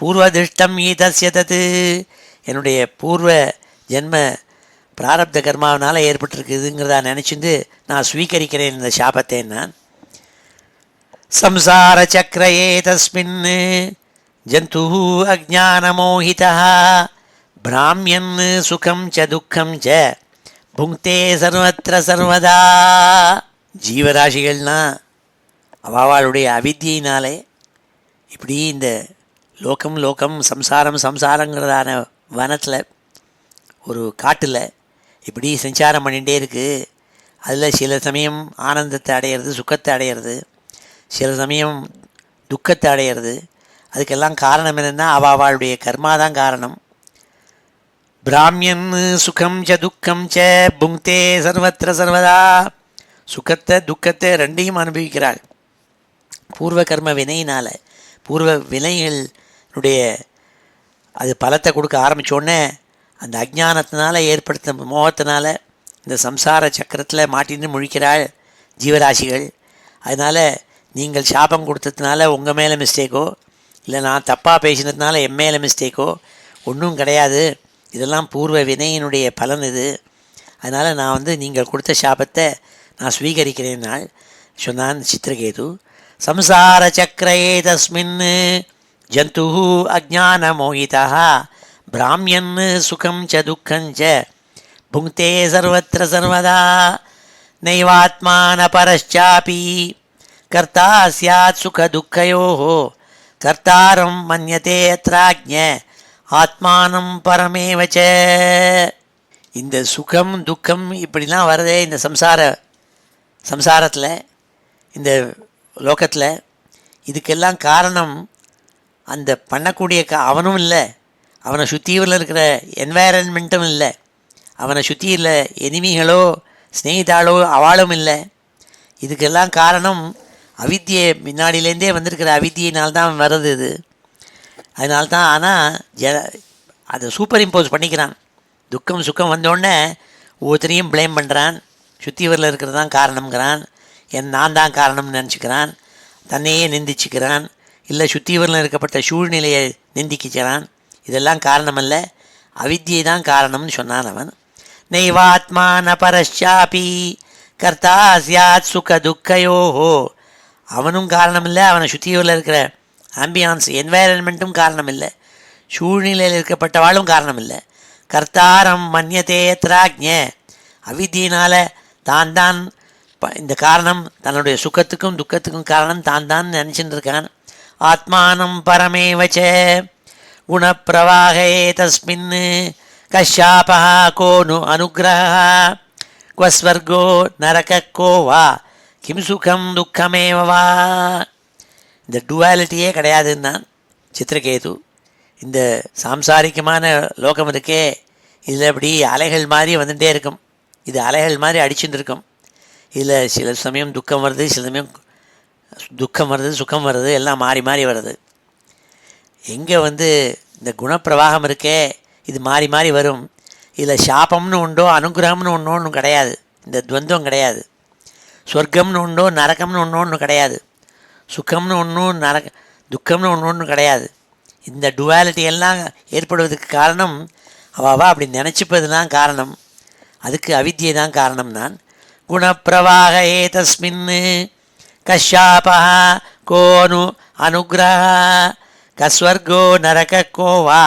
பூர்வதிஷ்டம் ஹி தஸ்ய தத். என்னுடைய பூர்வ ஜென்ம பிராரப்த கர்மாவனால் ஏற்பட்டிருக்குதுங்கிறதா நினச்சிட்டு நான் ஸ்வீகரிக்கிறேன் இந்த சாபத்தை. நான் சம்சார சக்கரையே தஸ்மின் ஜந்து அஜானமோஹிதா பிராமியன் சுகம் ச துக்கம் ச புங்க்தே சர்வத்திர சர்வதா. ஜீவராசிகள்னால் அவளுடைய அவித்தியினாலே இப்படி இந்த லோகம் சம்சாரங்கிறதான வனத்தில் ஒரு காட்டில் இப்படி சஞ்சாரம் பண்ணிகிட்டே இருக்குது. அதில் சில சமயம் ஆனந்தத்தை அடையிறது, சுகத்தை அடையிறது, சில சமயம் துக்கத்தை அடையிறது. அதுக்கெல்லாம் காரணம் என்னென்னா அவளுடைய கர்மா தான் காரணம். பிராமியன் சுகம் ச துக்கம் ச புங்க்தே சர்வத்திர சர்வதா. சுகத்தை துக்கத்தை ரெண்டையும் அனுபவிக்கிறாள் பூர்வ கர்ம வினையினால். பூர்வ வினைகளுடைய அது பலத்தை கொடுக்க ஆரம்பித்தோடனே அந்த அஜ்ஞானத்தினால ஏற்படுத்த மோகத்தினால இந்த சம்சார சக்கரத்தில் மாட்டின்னு முழிக்கிறாள் ஜீவராசிகள். அதனால் நீங்கள் சாபம் கொடுத்ததுனால உங்கள் மேலே மிஸ்டேக்கோ இல்லை நான் தப்பாக பேசினதுனால என் மேலே மிஸ்டேக்கோ ஒன்றும் கிடையாது. இதெல்லாம் பூர்வ வினையினுடைய பலன் இது. அதனால் நான் நீங்கள் கொடுத்த சாபத்தை நான் ஸ்வீகரிக்கிறேன் சொன்னான் சித்திரகேது. சம்சார சக்கரே தஸ்மின் ஜந்து அஜான மோகிதா பிராமியன் சுகம் ச துக்கம் ச புங்க்தே சர்வத்திர சர்வதா நைவாத்மான பரச்சாபி கர்த்தா ஸ்யாத் சுக துக்கயோः கர்த்தாரம் மன்யதே யத்ராஜ்ஞ ஆத்மானம் பரமேவச்ச. இந்த சுகம் துக்கம் இப்படிலாம் வரதே இந்த சம்சாரத்தில் இந்த லோகத்தில், இதுக்கெல்லாம் காரணம் அந்த பண்ணக்கூடிய அவனும் இல்லை, அவனை சுற்றியில் இருக்கிற என்வாயரன்மெண்ட்டும் இல்லை, அவனை சுற்றியில் எனிமிகளோ ஸ்நேகிதாளோ அவளும் இல்லை. இதுக்கெல்லாம் காரணம் அவித்தியை, முன்னாடியிலேருந்தே வந்திருக்கிற அவித்தியினால்தான் வருது இது. அதனால்தான். ஆனால் அதை சூப்பர் இம்போஸ் பண்ணிக்கிறான். துக்கம் சுக்கம் வந்தோடனே ஒவ்வொருத்தரையும் ப்ளேம் பண்ணுறான். சுற்றிவரில் இருக்கிறது தான் காரணம்ங்கிறான், நான் தான் காரணம்னு நினச்சிக்கிறான், தன்னையே நிந்திச்சுக்கிறான், இல்லை சுற்றிவரில் இருக்கப்பட்ட சூழ்நிலையை நிந்திக்கிறான். இதெல்லாம் காரணமல்ல, அவித்தியை தான் காரணம்னு சொன்னான் அவன். நைவாத்மான பரச்சாபி கர்த்தா ஸ்யாத் சுக துக்கயோஹோ. அவனும் காரணம் இல்லை, அவனை சுற்றிவரில் இருக்கிற ஆம்பியான்ஸ் என்வாயரன்மெண்ட்டும் காரணம் இல்லை, சூழ்நிலையில் இருக்கப்பட்டவாளும் காரணம் இல்லை. கர்த்தாரம் மன்யதே யத்ராஜ்ஞ. அவித்தியினால் தான் இந்த காரணம், தன்னுடைய சுகத்துக்கும் துக்கத்துக்கும் காரணம் தான் நினச்சிட்டு இருக்கான். ஆத்மானம் பரமேவச்ச குணப்பிரவாகே தஸ்மின் கஷ்யாபா கோனு அனுகிரஹ குவஸ்வர்கோ நரக கோவா கிம் சுகம் துக்கமேவா. இந்த டுவாலிட்டியே கிடையாதுன்னு சித்திரகேது. இந்த சாம்சாரிகமான லோகம் இருக்கே, இதில் இப்படி அலைகள் மாதிரி வந்துகிட்டே இருக்கும், இது அலைகள் மாதிரி அடிச்சுட்டு இருக்கும். இதில் சில சமயம் துக்கம் வருது, சில சமயம் துக்கம் வருது, சுகம் வருது, எல்லாம் மாறி மாறி வருது. எங்கே இந்த குணப்பிரவாகம் இருக்கே, இது மாறி மாறி வரும். இதில் சாபம்னு உண்டோ அனுகிரகம்னு ஒன்று கிடையாது, இந்த துவந்தம் கிடையாது. சொர்க்கம்னு உண்டோ நரகம்னு ஒன்று கிடையாது, சுகம்னு ஒன்றும் துக்கம்னு ஒன்று கிடையாது. இந்த டுவாலிட்டி எல்லாம் ஏற்படுவதற்கு காரணம் அவள் அப்படி நினச்சிப்பது தான் காரணம். அதுக்கு அவித்தியை தான் காரணம். நான் குணப்பிரவாக ஏதஸ்மின் கஷ்யாபா கோனு அனுகிரஹ கஸ்வர்கோ நரக கோவா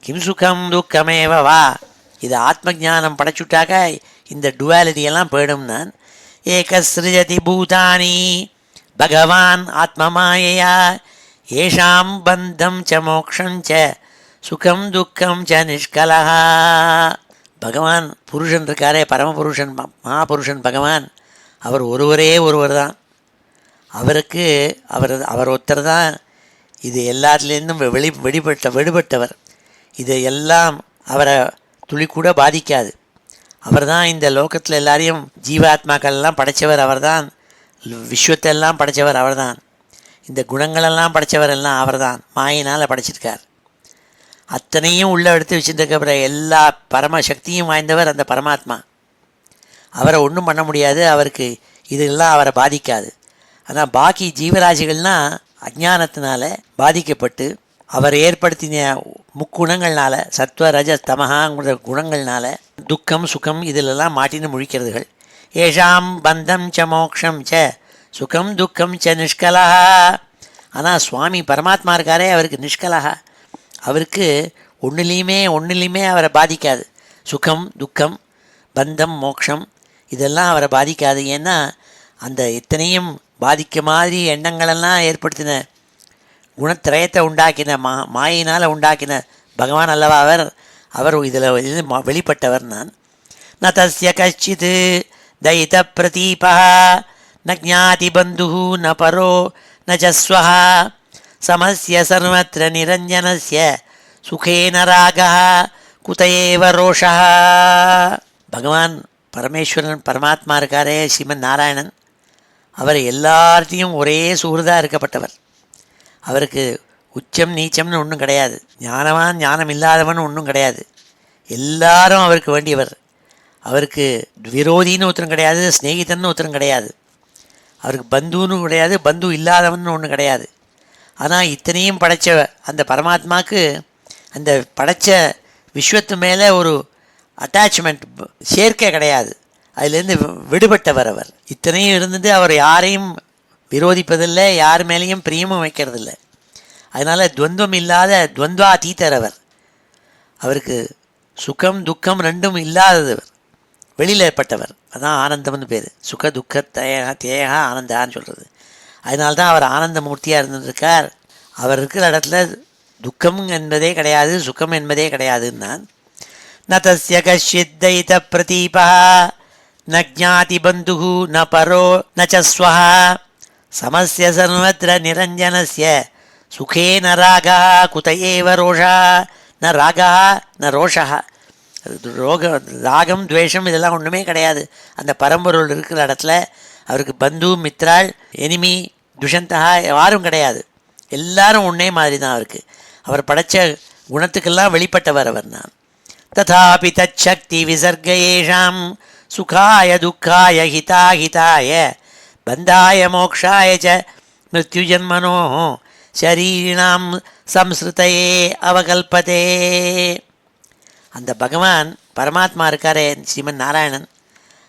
கிம் சுகம் துக்கமேவ வா. இது ஆத்ம ஜானம் படைச்சுட்டாக்க இந்த டுவாலிட்டியெல்லாம் போயிடும். நான் ஏகஸ்ருஜதி பூதானி பகவான் ஆத்மமாயையா ஏஷாம் பந்தம் ச மோக்ஷம் ச சுகம் துக்கம் ச நிஷ்கலஹ. பகவான் புருஷன் இருக்காரே, பரமபுருஷன் மகாபுருஷன் பகவான், அவர் ஒருவர் தான். அவருக்கு அவர் ஒருத்தர் தான் இது எல்லாத்துலேருந்தும் விடுபட்டவர். இது எல்லாம் அவரை துளி கூட பாதிக்காது. அவர் தான் இந்த லோகத்தில் எல்லாரையும் ஜீவாத்மாக்கள்லாம் படைத்தவர் அவர் தான், விஸ்வத்தெல்லாம் படைத்தவர் அவர் தான், இந்த குணங்களெல்லாம் படைத்தவர் எல்லாம் அவர் தான், மாயினால் படைச்சிருக்கார். அத்தனையும் உள்ளே எடுத்து வச்சுருக்கிற எல்லா பரமசக்தியும் வாய்ந்தவர் அந்த பரமாத்மா. அவரை ஒன்றும் பண்ண முடியாது, அவருக்கு இதெல்லாம் அவரை பாதிக்காது. ஆனால் பாக்கி ஜீவராசிகள்னால் அஜ்ஞானத்தினால பாதிக்கப்பட்டு அவர் ஏற்படுத்தின முக்குணங்கள்னால, சத்வ ரஜ தமஹாங்கிற குணங்கள்னால துக்கம் சுகம் இதிலெல்லாம் மாட்டின்னு முழிக்கிறதுகள். ஏஷாம் பந்தம் ச மோக்ஷம் ச சுகம் துக்கம் ச நிஷ்கலஹா. ஆனால் சுவாமி பரமாத்மா இருக்காரே, அவருக்கு நிஷ்கலஹா, அவருக்கு ஒன்றுலேயுமே அவரை பாதிக்காது. சுகம் துக்கம் பந்தம் மோக்ஷம் இதெல்லாம் அவரை பாதிக்காது. ஏன்னா அந்த இத்தனையும் பாதிக்க மாதிரி எண்ணங்களெல்லாம் ஏற்படுத்தின குணத்திரயத்தை உண்டாக்கின மாயினால் உண்டாக்கின பகவான் அல்லவா அவர் இதில் வெளிப்பட்டவர். நான் ந தஸ்ய கச்சித் தைத பிரதீபா ந ஞாதி பந்து ந பரோ ந சஸ்வஹ சமஸ்ய சர்வத்ர நிரஞ்சனஸ்ய சுகேன ராகா குதயேவ ரோஷா. பகவான் பரமேஸ்வரன் பரமாத்மா இருக்காரே, ஸ்ரீமன் நாராயணன், அவர் எல்லார்த்தையும் ஒரே சுகிருதாக இருக்கப்பட்டவர். அவருக்கு உச்சம் நீச்சம்னு ஒன்றும் கிடையாது, ஞானவான் ஞானம் இல்லாதவன் ஒன்றும் கிடையாது. எல்லாரும் அவருக்கு வேண்டியவர். அவருக்கு விரோதின்னு ஒருத்தரும் கிடையாது, ஸ்நேகிதன்னு ஒருத்தரும் கிடையாது. அவருக்கு பந்துன்னு கிடையாது, பந்து இல்லாதவன்னு ஒன்று கிடையாது. ஆனால் இத்தனையும் படைத்த அந்த பரமாத்மாவுக்கு அந்த படைத்த விஸ்வத்து மேலே ஒரு அட்டாச்மெண்ட், சேர்க்கை கிடையாது. அதிலேருந்து விடுபட்டவர் அவர். இத்தனையும் இருந்தது அவர் யாரையும் விரோதிப்பதில்லை, யார் மேலேயும் பிரியமும் வைக்கிறதில்லை. அதனால் துவந்தம் இல்லாத துவந்தாதீதர் அவர். அவருக்கு சுகம் துக்கம் ரெண்டும் இல்லாதவர், வெளியில் ஏற்பட்டவர். அதான் ஆனந்தம்னு பேர். சுக துக்க தேகா ஆனந்தான்னு சொல்கிறது. அதனால்தான் அவர் ஆனந்த மூர்த்தியாக இருந்திருக்கார். அவர் இருக்கிற இடத்துல துக்கம் என்பதே கிடையாது, சுகம் என்பதே கிடையாதுன்னா ந தஸ்ய கஷ்சித் தைத பிரதீபா ந ஜாதி பந்து ந பரோ ந ச ஸ்வஹ சமஸ்ய சர்வத்ர நிரஞ்சனஸ்ய சுகே ந ராகா குத ஏவ ரோஷா ந ராகா ந ரோஷா. ராகம் துவேஷம் இதெல்லாம் ஒன்றுமே கிடையாது. அந்த பரம்பொருள் இருக்கிற இடத்துல அவருக்கு பந்து மித்ராள் எனிமி துஷந்தகா யாரும் கிடையாது. எல்லாரும் ஒன்றே மாதிரி தான் அவருக்கு. அவர் படைத்த குணத்துக்கெல்லாம் வெளிப்பட்டவர் அவர். நான் ததாபி தச்சக்தி விசர்கயேஷாம் சுகாய துக்காய ஹிதாஹிதாய பந்தாய மோக்ஷாய ச மிருத்யுஜன்மனோ ஷரீரிணாம் சம்ஸ்ருதையே அவகல்பதே. அந்த பகவான் பரமாத்மா இருக்காரே ஸ்ரீமன் நாராயணன்,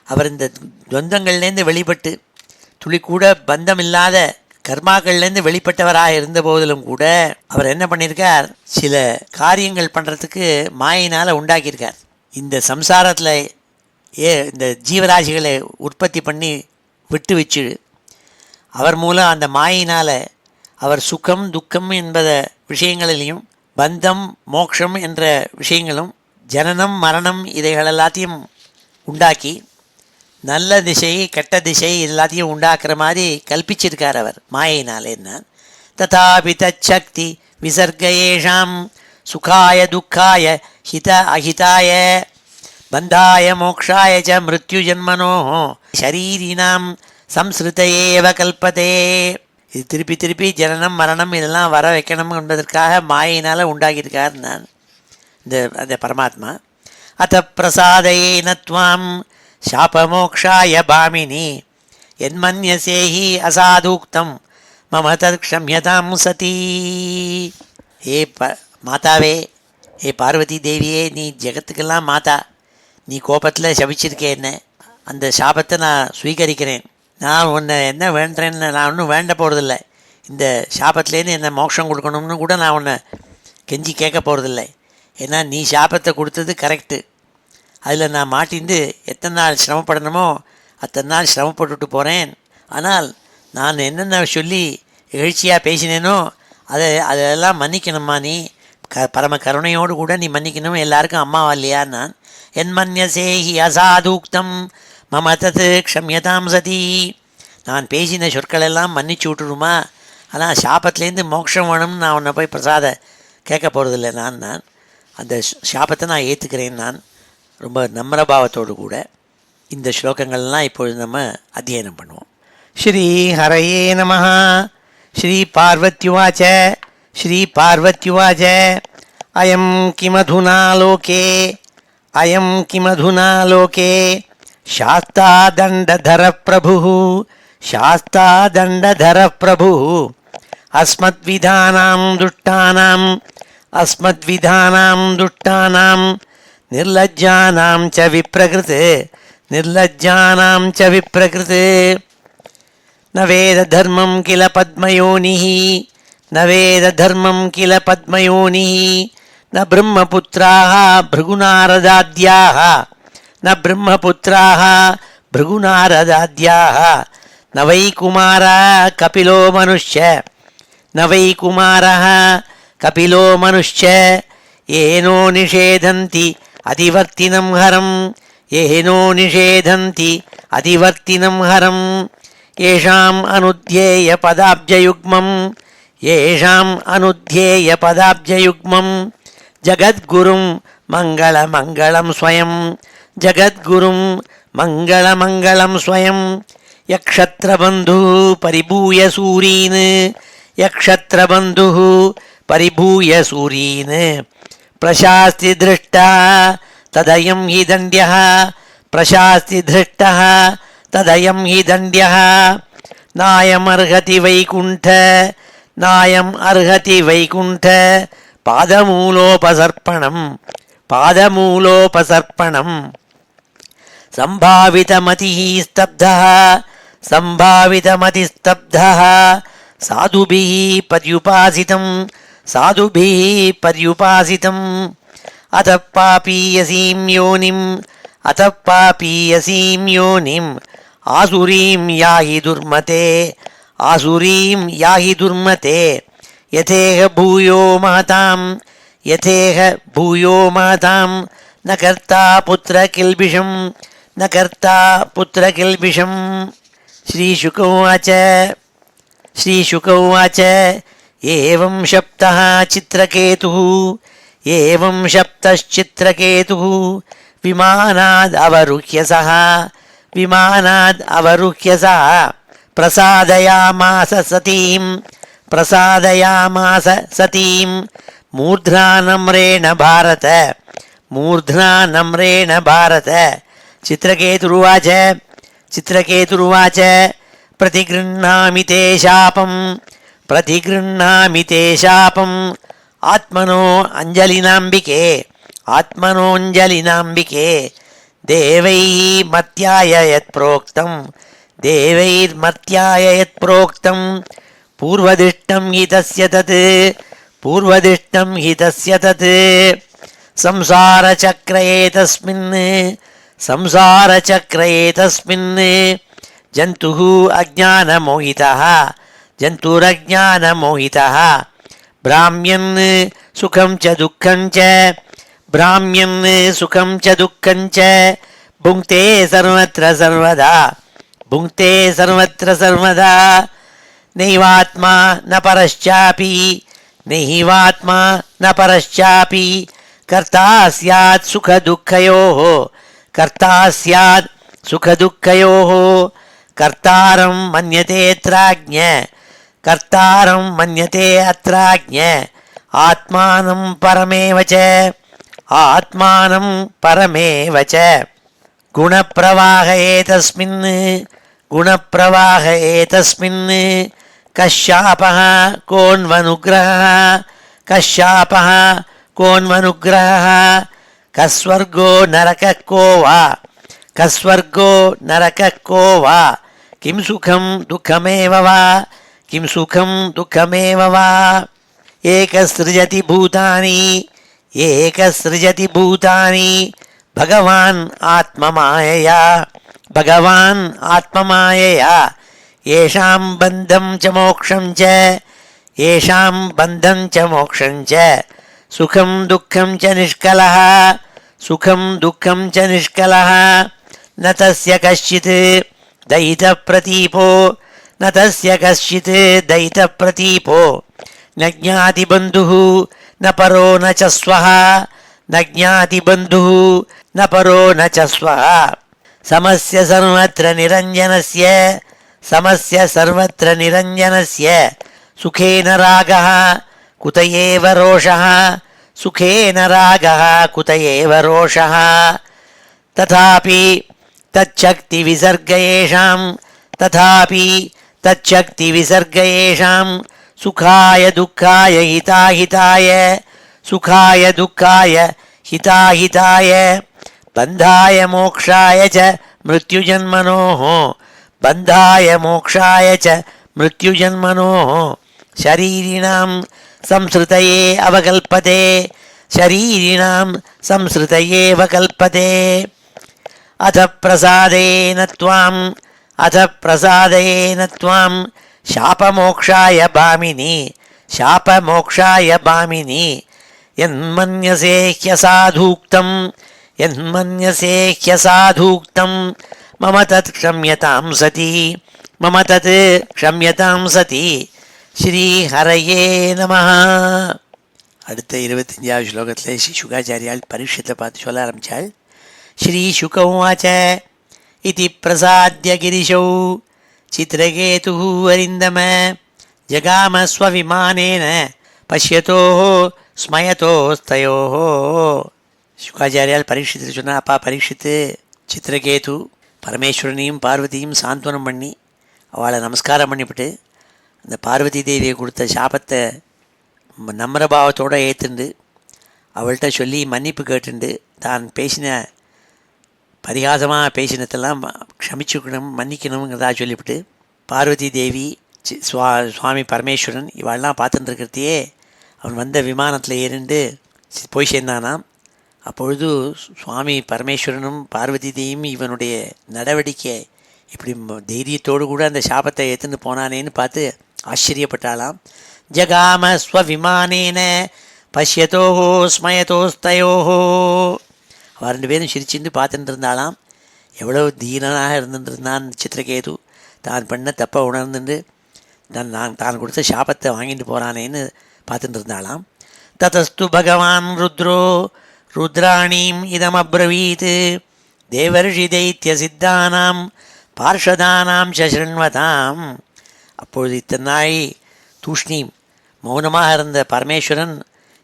அவர் இந்த துவந்தங்கள்லேருந்து வெளிப்பட்டு துளி கூட பந்தம் இல்லாத கர்மாக்கள்லேருந்து வெளிப்பட்டவராக இருந்த போதிலும் கூட அவர் என்ன பண்ணியிருக்கார், சில காரியங்கள் பண்ணுறதுக்கு மாயினால் உண்டாக்கியிருக்கார். இந்த சம்சாரத்தில் இந்த ஜீவராசிகளை உற்பத்தி பண்ணி விட்டு வச்சு அவர் மூலம் அந்த மாயினால் அவர் சுகம் துக்கம் என்பத விஷயங்களிலையும் பந்தம் மோக்ஷம் என்ற விஷயங்களும் ஜனனம் மரணம் இதைகள் எல்லாத்தையும் உண்டாக்கி நல்ல திசை கெட்ட திசை எல்லாத்தையும் உண்டாக்குற மாதிரி கல்பிச்சிருக்கார் அவர் மாயினாலேன்னா. ததாபி தச்சக்தி விசர்கயேஷாம் சுகாய துக்காய ஹித அஹிதாய பந்தாய மோக்ஷாய ச மிருத்யு ஜன்மனோ ஷரீரினாம் சம்ஸ்ருதையேவ கல்பதே. இது திருப்பி திருப்பி ஜனனம் மரணம் இதெல்லாம் வர வைக்கணும் என்பதற்காக மாயினால் உண்டாக்கியிருக்கார் நான் அந்த பரமாத்மா. அத பிரசாதேன த்வாம் சாபமோக்ஷாய பாமினி என்மன்யசேஹி அசாதூக்தம் மம தத் க்ஷம்யதாம் சதி. ஏ மாதாவே, ஏ பார்வதி தேவியே, நீ ஜெகத்துக்கெல்லாம் மாதா, நீ கோபத்தில் சபிச்சிருக்கே என்ன, அந்த சாபத்தை நான் ஸ்வீகரிக்கிறேன். நான் உன்னை என்ன வேண்டேன்னு நான் ஒன்றும் வேண்ட போகிறதில்ல. இந்த சாபத்துலேருந்து என்னை மோட்சம் கொடுக்கணும்னு கூட நான் உன்னை கெஞ்சி கேட்க போகிறதில்லை. ஏன்னா நீ சாபத்தை கொடுத்தது கரெக்டு. அதில் நான் மாட்டிந்து எத்தனை நாள் சிரமப்படணுமோ அத்தனை நாள் சிரமப்பட்டுட்டு போகிறேன். ஆனால் நான் என்னென்ன சொல்லி எழுச்சியாக பேசினேனோ அதெல்லாம் மன்னிக்கணுமா நீ, பரம கருணையோடு கூட நீ மன்னிக்கணும். எல்லாருக்கும் அம்மாவா இல்லையா நான். என் மன்யசேஹி அசாதூக்தம் மம தத் க்ஷம்யதாம் சதி. நான் பேசின சொற்களெல்லாம் மன்னிச்சு விட்டுருமா. ஆனால் சாபத்துலேருந்து மோட்சம் வேணும்னு நான் உன்னை போய் பிரசாத கேட்க போகிறதில்ல. நான் அந்த சாபத்தை நான் ஏற்றுக்கிறேன். நான் ரொம்ப நம்ரபாவத்தோடு கூட இந்த ஸ்லோகங்கள்லாம் இப்பொழுது நம்ம அத்தியனம் பண்ணுவோம். ஸ்ரீ ஹரயே நமஹ. ஸ்ரீ பார்வத்யுவாச்ச. ஸ்ரீ பார்வத்யுவாச்ச. அயம் கிமதுனா லோகே அயம் கிமதுனா லோகே சாஸ்தா தண்டதர பிரபு சாஸ்தா தண்டதர பிரபு அஸ்மத்விதானாம் துஷ்டானாம் அஸ்மத்விதானாம் துஷ்டானாம் நிர்லஜ்ஜானாம் ச விப்ரகிருத் நிர்லஜ்ஜானாம் ச விப்ரகிருத். ந வேத தர்மம் கில பத்மயோனிः ந வேத தர்மம் கில பத்மயோனிः ந பிரம்மபுத்ராः भृगुनारदाद्याः ந பிரம்மபுத்ராः भृगुनारदाद्याः ந வை குமாரः கபிலோ மனுஷ்ய ந வை குமாரः கபிலோ மனுஷ்ய ஏனோ நிஷேதந்தி அதிவர்த்தினம் ஹரம் ஏனோ நிஷேதந்தி அதிவர்த்தினம் ஹரம். ஏஷாம் அனுத்யேய பதாப்ஜயுக்மம் ஏஷாம் அனுத்யேய பதாப்ஜயுக்மம் ஜகத்குரும் மங்களமங்களம் ஸ்வயம் ஜகத்குரும் மங்களமங்களம் ஸ்வயம். யக்ஷத்ரபந்து பரிபூய சூரீன் யக்ஷத்ரபந்து பரிபூய சூரீன் பிரசாஸ்தி திருஷ்டா ததயம் ஹி தண்ட்யः பிரசாஸ்தி திருஷ்டः ததயம் ஹி தண்ட்யः. நாயம் அர்ஹதி வைகுண்ட நாயம் அர்ஹதி வைகுண்ட பாதமூலோபசர்ப்பணம் பாதமூலோபசர்ப்பணம் சம்பாவிதமதிः ஸ்தப்தः சம்பாவிதமதிஸ்தப்தः சாதுபிः பர்யுபாசிதம் சாதுபிः பர்யுபாசிதம் அதः பாபீயசீம் யோனிம் அதः பாபீயசீம் யோனிம் ஆசுரீம் யாஹி துர்மதே ஆசுரீம் யாஹி துர்மதே யதேஹ பூயோ மாதாம் யதேஹ பூயோ மாதாம் ந கர்த்தா புத்திர கில்பிஷம் ந கர்த்தா புத்திர கில்பிஷம். ஸ்ரீசுக உவாச்ச ஸ்ரீசுக உவாச்ச ஏவம் சப்தः சித்ரகேதுः ஏவம் சப்தश्चित्रकेतुः விமானாத் அவருஹ்ய சஹ விமானாத் அவருஹ்ய சஹ பிரசாதயாமாஸ சதீம் பிரசாதயாமாஸ சதீம் மூர்ध्ना நம்ரேண பாரத மூர்ध्ना நம்ரேண பாரத. சித்ரகேதுருவாச்ச சித்ரகேதுருவாச்ச பிரதிகிருண்ணாமி தே சாபம் பிரதிகிருண்ணாமி தே சாபம் ஆத்மனோ அஞ்சலினாம்பிகே ஆத்மனோஞ்சலினாம்பிகே தேவைः மத்யாய யத் ப்ரோக்தம் தேவைர்மத்யாய யத் ப்ரோக்தம் பூர்வதிஷ்டம் ஹி தஸ்ய தத் பூர்வதிஷ்டம் ஹி தஸ்ய தத் சம்சாரசக்ரயே தஸ்மின் சம்சாரசக்ரயே தஸ்மின் ஜந்துः அஜ்ஞானமோஹிதः ஜந்துரஜ்ஞானமோஹிதः பிராம்யன் சுகம் ச துக்கம் ச பிராம்யன் சுகம் ச துக்கம் ச புங்க்தே சர்வத்ர சர்வதா புங்க்தே சர்வத்ர சர்வதா நைவாத்மா ந பரஸ்சாபி நைவாத்மா ந பரஸ்சாபி கர்த்தா ஸ்யாத் சுக துக்கயோः கர்த்தா ஸ்யாத் சுக துக்கயோः கர்த்தாரம் மன்யதேத்ராஜ்ஞ கர்த்தாரம் மன்யதே அத்ராஜ்ஞ ஆத்மானம் பரமேவ ச ஆத்மானம் பரமேவ ச குணப்பிரவாக ஏதஸ்மின் குணப்பிரவாக ஏதஸ்மின் கஷ்யாபः கோன்வனுக்ரஹः கஷ்யாபः கோன்வனுக்ரஹः கஸ்வர்கோ நரகः கோ வா கஸ்வர்கோ நரகः கோ வா கிம் சுகம் துக்கமேவ வா கிம் சுகம் துக்கமேவ வா ஏகஸ்ருஜதி பூதானி ஏகஸ்ருஜதி பூதானி பகவான் ஆத்மமாயயா பகவான் ஆத்மமாயயா ஏஷாம் பந்தம் ச மோக்ஷம் ச ஏஷாம் பந்தம் ச மோக்ஷம் ச சுகம் துக்கம் ச நிஷ்கலः சுகம் துக்கம் ச நிஷ்கலः ந தஸ்ய கஷ்சித் தைத பிரதீபோ ந தஸ்ய கஷ்சித் தைத பிரதீபோ ந ஞாதி பந்துः ந பரோ ந ச ஸ்வः ந ஞாதி பந்துः ந பரோ ந ச ஸ்வः சமஸ்ய சர்வத்ர நிரஞ்சனஸ்ய சமஸ்ய சர்வத்ர நிரஞ்சனஸ்ய சுகேன ராகः குத ஏவ ரோஷः சுகேன ராகः குத ஏவ ரோஷः ததாபி தச்சக்தி விசர்கயேஷாம் ததாபி தச்சக்தி விசர்கயேஷாம் சுகாய துக்காய ஹிதாஹிதாய சுகாய துக்காய ஹிதாஹிதாய பந்தாய மோக்ஷாய ச மிருத்யுஜன்மனோः பந்தாய மோக்ஷாய ச மிருத்யுஜன்மனோः ஷரீரிணாம் சம்ஸ்ருதயே அவகல்பதே ஷரீரிணாம் சம்ஸ்ருதயே அவகல்பதே அத பிரசாதேன த்வாம் அத பிரசாதேன த்வாம் சாபமோக்ஷாய பாமினி சாபமோக்ஷாய பாமினி யன்மன்யசே ஹ்யசாதூக்தம் யன்மன்யசே ஹ்யசாதூக்தம் மம தத் க்ஷம்யதாம் சதி மம தத் க்ஷம்யதாம் சதி. ஸ்ரீ ஹரயே நமஹ. அடுத்த 25வது ஸ்லோகத்தில் ஸ்ரீ சுகாச்சாரியால் பரீட்சத்தை பார்த்து சொல்ல ஆரம்பித்தாள். ஸ்ரீ சுக உவாச்ச இதி பிரசாத்ய கிரிஷௌ சித்ரகேதுः அரிந்தம ஜகாம ஸ்வவிமானேன பஷ்யதோः ஸ்மயதோஸ்தயோः. சுகாச்சாரியால் பரீட்சித்து சொன்னால், அப்பா பரீட்சித்து சித்திரகேது பரமேஸ்வரனையும் பார்வதியும் சாந்தனம் பண்ணி அவளை நமஸ்காரம் பண்ணிவிட்டு அந்த பார்வதி தேவியை கொடுத்த சாபத்தை நம்ர பாவத்தோடு ஏற்றுண்டு அவள்கிட்ட சொல்லி மன்னிப்பு கேட்டுண்டு தான் பேசின பரிகாசமாக பேசினதெல்லாம் க்ஷமிச்சுக்கணும் மன்னிக்கணுங்கிறதா சொல்லிவிட்டு பார்வதி தேவி சுவாமி பரமேஸ்வரன் இவாள்லாம் பார்த்துட்டு இருக்கிறதையே அவன் வந்த விமானத்தில் ஏறிண்டு போய் சேர்ந்தானாம். அப்பொழுது சுவாமி பரமேஸ்வரனும் பார்வதி தேவியும் இவனுடைய நடவடிக்கை இப்படி தைரியத்தோடு கூட அந்த சாபத்தை ஏற்றுன்னு போனானேன்னு பார்த்து ஆச்சரியப்பட்டாளாம். ஜகாம ஸ்வவிமானேன பஷ்யத்தோஹோ ஸ்மயத்தோஸ்தயோஹோ. அவள் 2 பேரும் சிரிச்சுட்டு பார்த்துட்டு இருந்தாளாம். எவ்வளோ தீனனாக இருந்துட்டு இருந்தான் சித்திரகேது. தான் பண்ண தப்பை உணர்ந்துட்டு தான் கொடுத்த சாபத்தை வாங்கிட்டு போகிறானேன்னு பார்த்துட்டு இருந்தாளாம். ததஸ்து பகவான் ருத்ரோ ருத்ராணீம் இதமப்ரவீத் தேவர்ஷி தைத்திய சித்தானாம் பார்ஷதானாம் சஷ்ருண்வதாம். அப்பொழுது இத்தனை நாய் தூஷ்ணீம் மௌனமாக இருந்த பரமேஸ்வரன்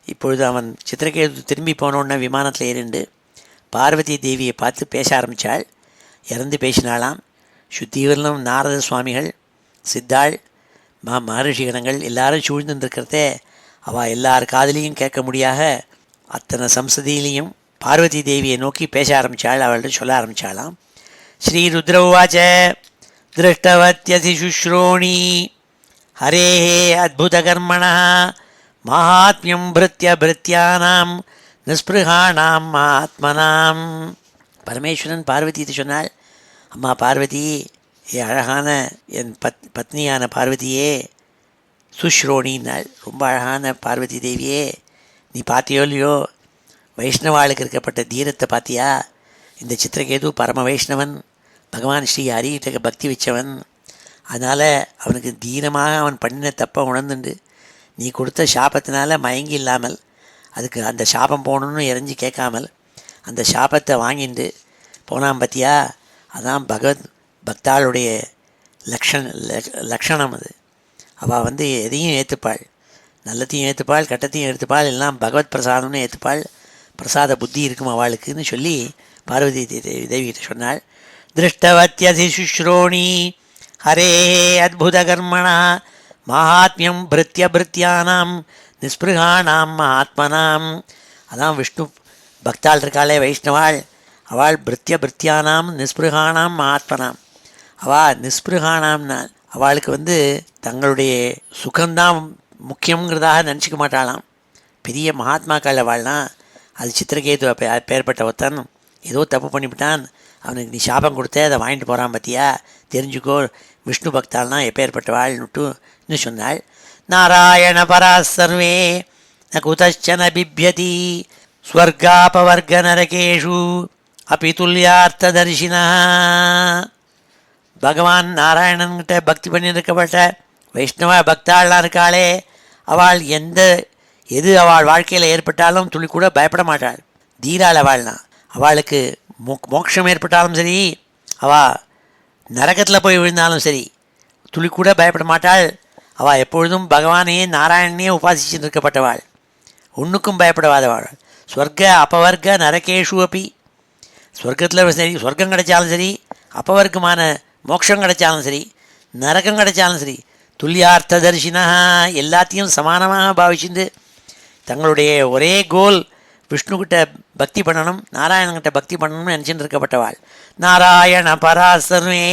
இப்பொழுது அவன் சித்திரகேது திரும்பி போனோன்ன விமானத்தில் ஏறிண்டு பார்வதி தேவியை பார்த்து பேச ஆரம்பித்தாள். இறந்து பேசினாளாம். சுத்திவர்ணம் நாரத சுவாமிகள் சித்தாள் மகர்ஷிகணங்கள் எல்லாரும் சூழ்ந்துருக்கிறதே அவள் எல்லார் காதலையும் கேட்க முடியாத அத்தனை சம்சதியிலையும் பார்வதி தேவியை நோக்கி பேச ஆரம்பித்தாள். அவள்கிட்ட சொல்ல ஆரம்பித்தாளாம். ஸ்ரீ ருத்ரவாச்ச திருஷ்டவத்யசி சுஸ்ரோணி ஹரே அத்புதகர்மண மகாத்மியம் பிருத்ய பிருத்யானாம் நிஸ்பிருகாணாம் ஆத்மனாம். பரமேஸ்வரன் பார்வதியை சொன்னாள், அம்மா பார்வதி, அழகான என் பத்னியான பார்வதியே, சுஸ்ரோணின்னாள், ரொம்ப அழகான பார்வதி தேவியே, நீ பார்த்தியோ இல்லையோ வைஷ்ணவாளுக்கு இருக்கப்பட்ட தீரத்தை பார்த்தியா? இந்த சித்திரகேது பரம வைஷ்ணவன், பகவான் ஸ்ரீ ஹரிகிட்ட பக்தி வச்சவன். அதனால் அவனுக்கு தீனமாக அவன் பண்ணின தப்பை உணர்ந்துண்டு நீ கொடுத்த சாபத்தினால மயங்கி இல்லாமல் அதுக்கு அந்த சாபம் போகணுன்னு இறைஞ்சி கேட்காமல் அந்த சாபத்தை வாங்கிட்டு போனான் பார்த்தியா? அதான் பக்தாளுடைய லக்ஷணம் அது. அவள் எதையும் ஏற்றுப்பாள், நல்லத்தையும் ஏற்றுப்பாள், கட்டத்தையும் ஏற்றுப்பாள், எல்லாம் பகவத் பிரசாதம்னு ஏற்றுப்பாள். பிரசாத புத்தி இருக்கும் அவளுக்குன்னு சொல்லி பார்வதி தேவிகிட்ட சொன்னாள். திருஷ்டவத்யசி சுஸ்ரோணி ஹரே அத்புதகர்மணா மகாத்மியம் பிருத்ய பிருத்யானாம் நிஸ்பிருகாணாம் ஆத்மனாம். அதான் விஷ்ணு பக்தாள் இருக்காளே வைஷ்ணவாள், அவள் பிருத்ய பிருத்யானாம் நிஸ்பிருகாணாம் ஆத்மனாம். அவள் நிஸ்பிருகாணாம்னா அவளுக்கு தங்களுடைய சுகம்தான் முக்கியங்கிறதாக நினச்சிக்க மாட்டாளாம். பெரிய மகாத்மாக்கள் அவள்னா அது சித்திரகேது பேர்பட்ட ஒருத்தன் ஏதோ தப்பு பண்ணிவிட்டான், அவனுக்கு நீ சாபம் கொடுத்த அதை வாங்கிட்டு போகிறான் பார்த்தியா, தெரிஞ்சுக்கோ விஷ்ணு பக்தாள்னா எப்பேற்பட்டவாள்னுட்டு இன்னும் சொன்னாள். நாராயண பரா சர்வே ந குதச்சன பிப்யதி ஸ்வர்காபவர்க நரகேஷு அப்பி துல்யார்த்ததர்ஷினா. பகவான் நாராயணன்கிட்ட பக்தி பண்ணியிருக்கப்பட்ட வைஷ்ணவ பக்தாள்லாம் இருக்காளே, அவள் எது அவள் வாழ்க்கையில் ஏற்பட்டாலும் துளி கூட பயப்பட மாட்டாள். தீராள் அவள்னா. அவளுக்கு மோட்சம் ஏற்பட்டாலும் சரி, அவள் நரகத்தில் போய் விழுந்தாலும் சரி துளி கூட பயப்பட மாட்டாள். அவள் எப்பொழுதும் பகவானையே நாராயணனையே உபாசிச்சுட்டு இருக்கப்பட்டவாள், ஒன்றுக்கும் பயப்படாதவாள். ஸ்வர்க அபவர்க்க நரகேஷு அப்பி, ஸ்வர்க்கத்தில் சரி சொர்க்கம் கிடைச்சாலும் சரி, அபவர்க்கமான மோட்சம் கிடைச்சாலும் சரி, நரகம் கிடைச்சாலும் சரி, துல்லியார்த்த தரிசினா எல்லாத்தையும் சமானமாக பாவிச்சுட்டு தங்களுடைய ஒரே கோல் விஷ்ணுக்கிட்ட பக்தி பண்ணணும், நாராயணங்கிட்ட பக்தி பண்ணணும்னு நினச்சிட்டு இருக்கப்பட்டவாள். நாராயண பராசர்வே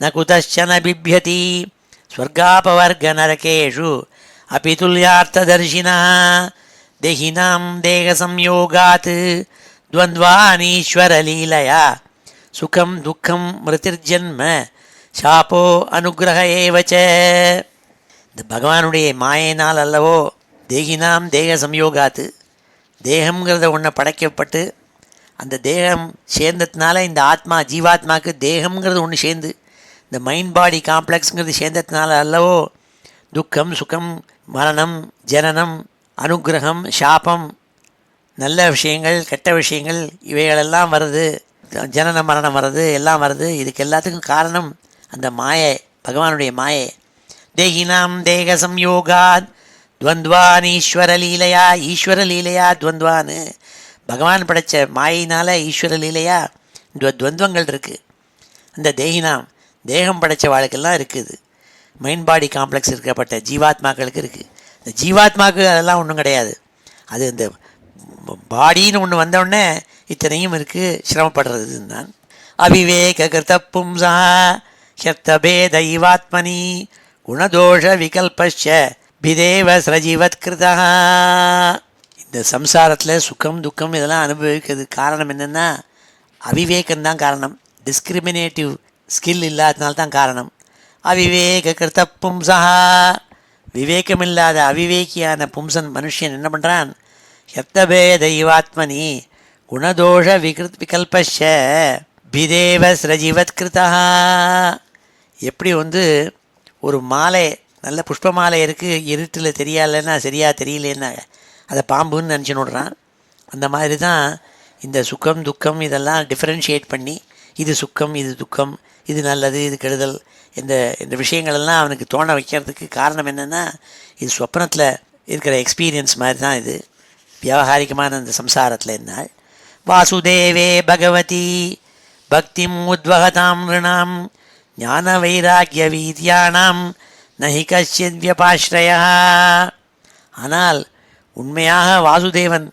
ந குதச்சன பிப்யதி ஸ்வர்காபவர்க நரகேஷு அப்பி துல்யார்த்ததர்ஷினா தேகினாம் தேக சம்யோகாத் துவந்த்வானீஸ்வரலீலயா சுகம் துக்கம் மிருதிர்ஜன்ம சாப்போ அனுகிரக ஏவச்ச. இந்த பகவானுடைய மாயினால் அல்லவோ தேகினாம் தேக சம்யோகாத்து, தேகம்ங்கிறத ஒன்று படைக்கப்பட்டு அந்த தேகம் சேர்ந்ததுனால இந்த ஆத்மா ஜீவாத்மாவுக்கு தேகம்ங்கிறது ஒன்று சேர்ந்து இந்த மைண்ட் பாடி காம்ப்ளெக்ஸுங்கிறது சேர்ந்ததுனால அல்லவோ துக்கம் சுகம் மரணம் ஜனனம் அனுகிரகம் சாபம் நல்ல விஷயங்கள் கெட்ட விஷயங்கள் இவைகளெல்லாம் வருது, ஜனன மரணம் வருது, எல்லாம் வருது. இதுக்கு எல்லாத்துக்கும் காரணம் அந்த மாயை, பகவானுடைய மாயை. தேகினாம் தேக சம்யோகாத் துவந்த்வான் ஈஸ்வர லீலையா, ஈஸ்வர லீலையா துவந்த்வான், பகவான் படைத்த மாயினால் ஈஸ்வர லீலையா துவந்தங்கள் இருக்குது. அந்த தேகினாம் தேகம் படைத்த வாழ்க்கெல்லாம் இருக்குது. மைண்ட் பாடி காம்ப்ளெக்ஸ் இருக்கப்பட்ட ஜீவாத்மாக்களுக்கு இருக்குது. இந்த ஜீவாத்மாவுக்கு அதெல்லாம் ஒன்றும் கிடையாது. அது இந்த பாடின்னு ஒன்று வந்தவுடனே இத்தனையும் இருக்குது, சிரமப்படுறதுன்னு தான். அவிவேக கிருத பும்சா ஹ்யர்த்தபேத இவாத்மனி குணதோஷ விகல்பஷ பிதேவ ஸ்ரஜீவத் கிருதா. இந்த சம்சாரத்தில் சுகம் துக்கம் இதெல்லாம் அனுபவிக்கிறதுக்கு காரணம் என்னென்னா அவிவேகம்தான் காரணம். டிஸ்கிரிமினேட்டிவ் ஸ்கில் இல்லாததுனால்தான் காரணம். அவிவேக கிருத்த பும்சா, விவேகமில்லாத அவிவேக்கியான பும்சன் மனுஷன் என்ன பண்ணுறான்? ஹ்யர்த்தபேத இவாத்மனி குணதோஷ விகல்பஷ பிதேவ ஸ்ரஜீவத் கிருதா. எப்படி ஒரு மாலை, நல்ல புஷ்ப மாலை இருக்குது, இருட்டில் தெரியலைன்னா சரியாக தெரியலேன்னா அதை பாம்புன்னு நினச்சின்னு விடுறான். அந்த மாதிரி தான் இந்த சுக்கம் துக்கம் இதெல்லாம் டிஃப்ரென்ஷியேட் பண்ணி இது சுக்கம் இது துக்கம், இது நல்லது இது கெடுதல், இந்த விஷயங்களெல்லாம் அவனுக்கு தோண வைக்கிறதுக்கு காரணம் என்னென்னா இது சொப்னத்தில் இருக்கிற எக்ஸ்பீரியன்ஸ் மாதிரி தான். இது வியாபாரிகமான இந்த சம்சாரத்தில் என்ன வாசுதேவே பகவதி பக்திம் உத்வகதாம் ரிணாம் ஞான வைராக்கிய வீதியானாம் நஹி கஷ்யத் வியபாஸ்ரயா. ஆனால் உண்மையாக வாசுதேவன்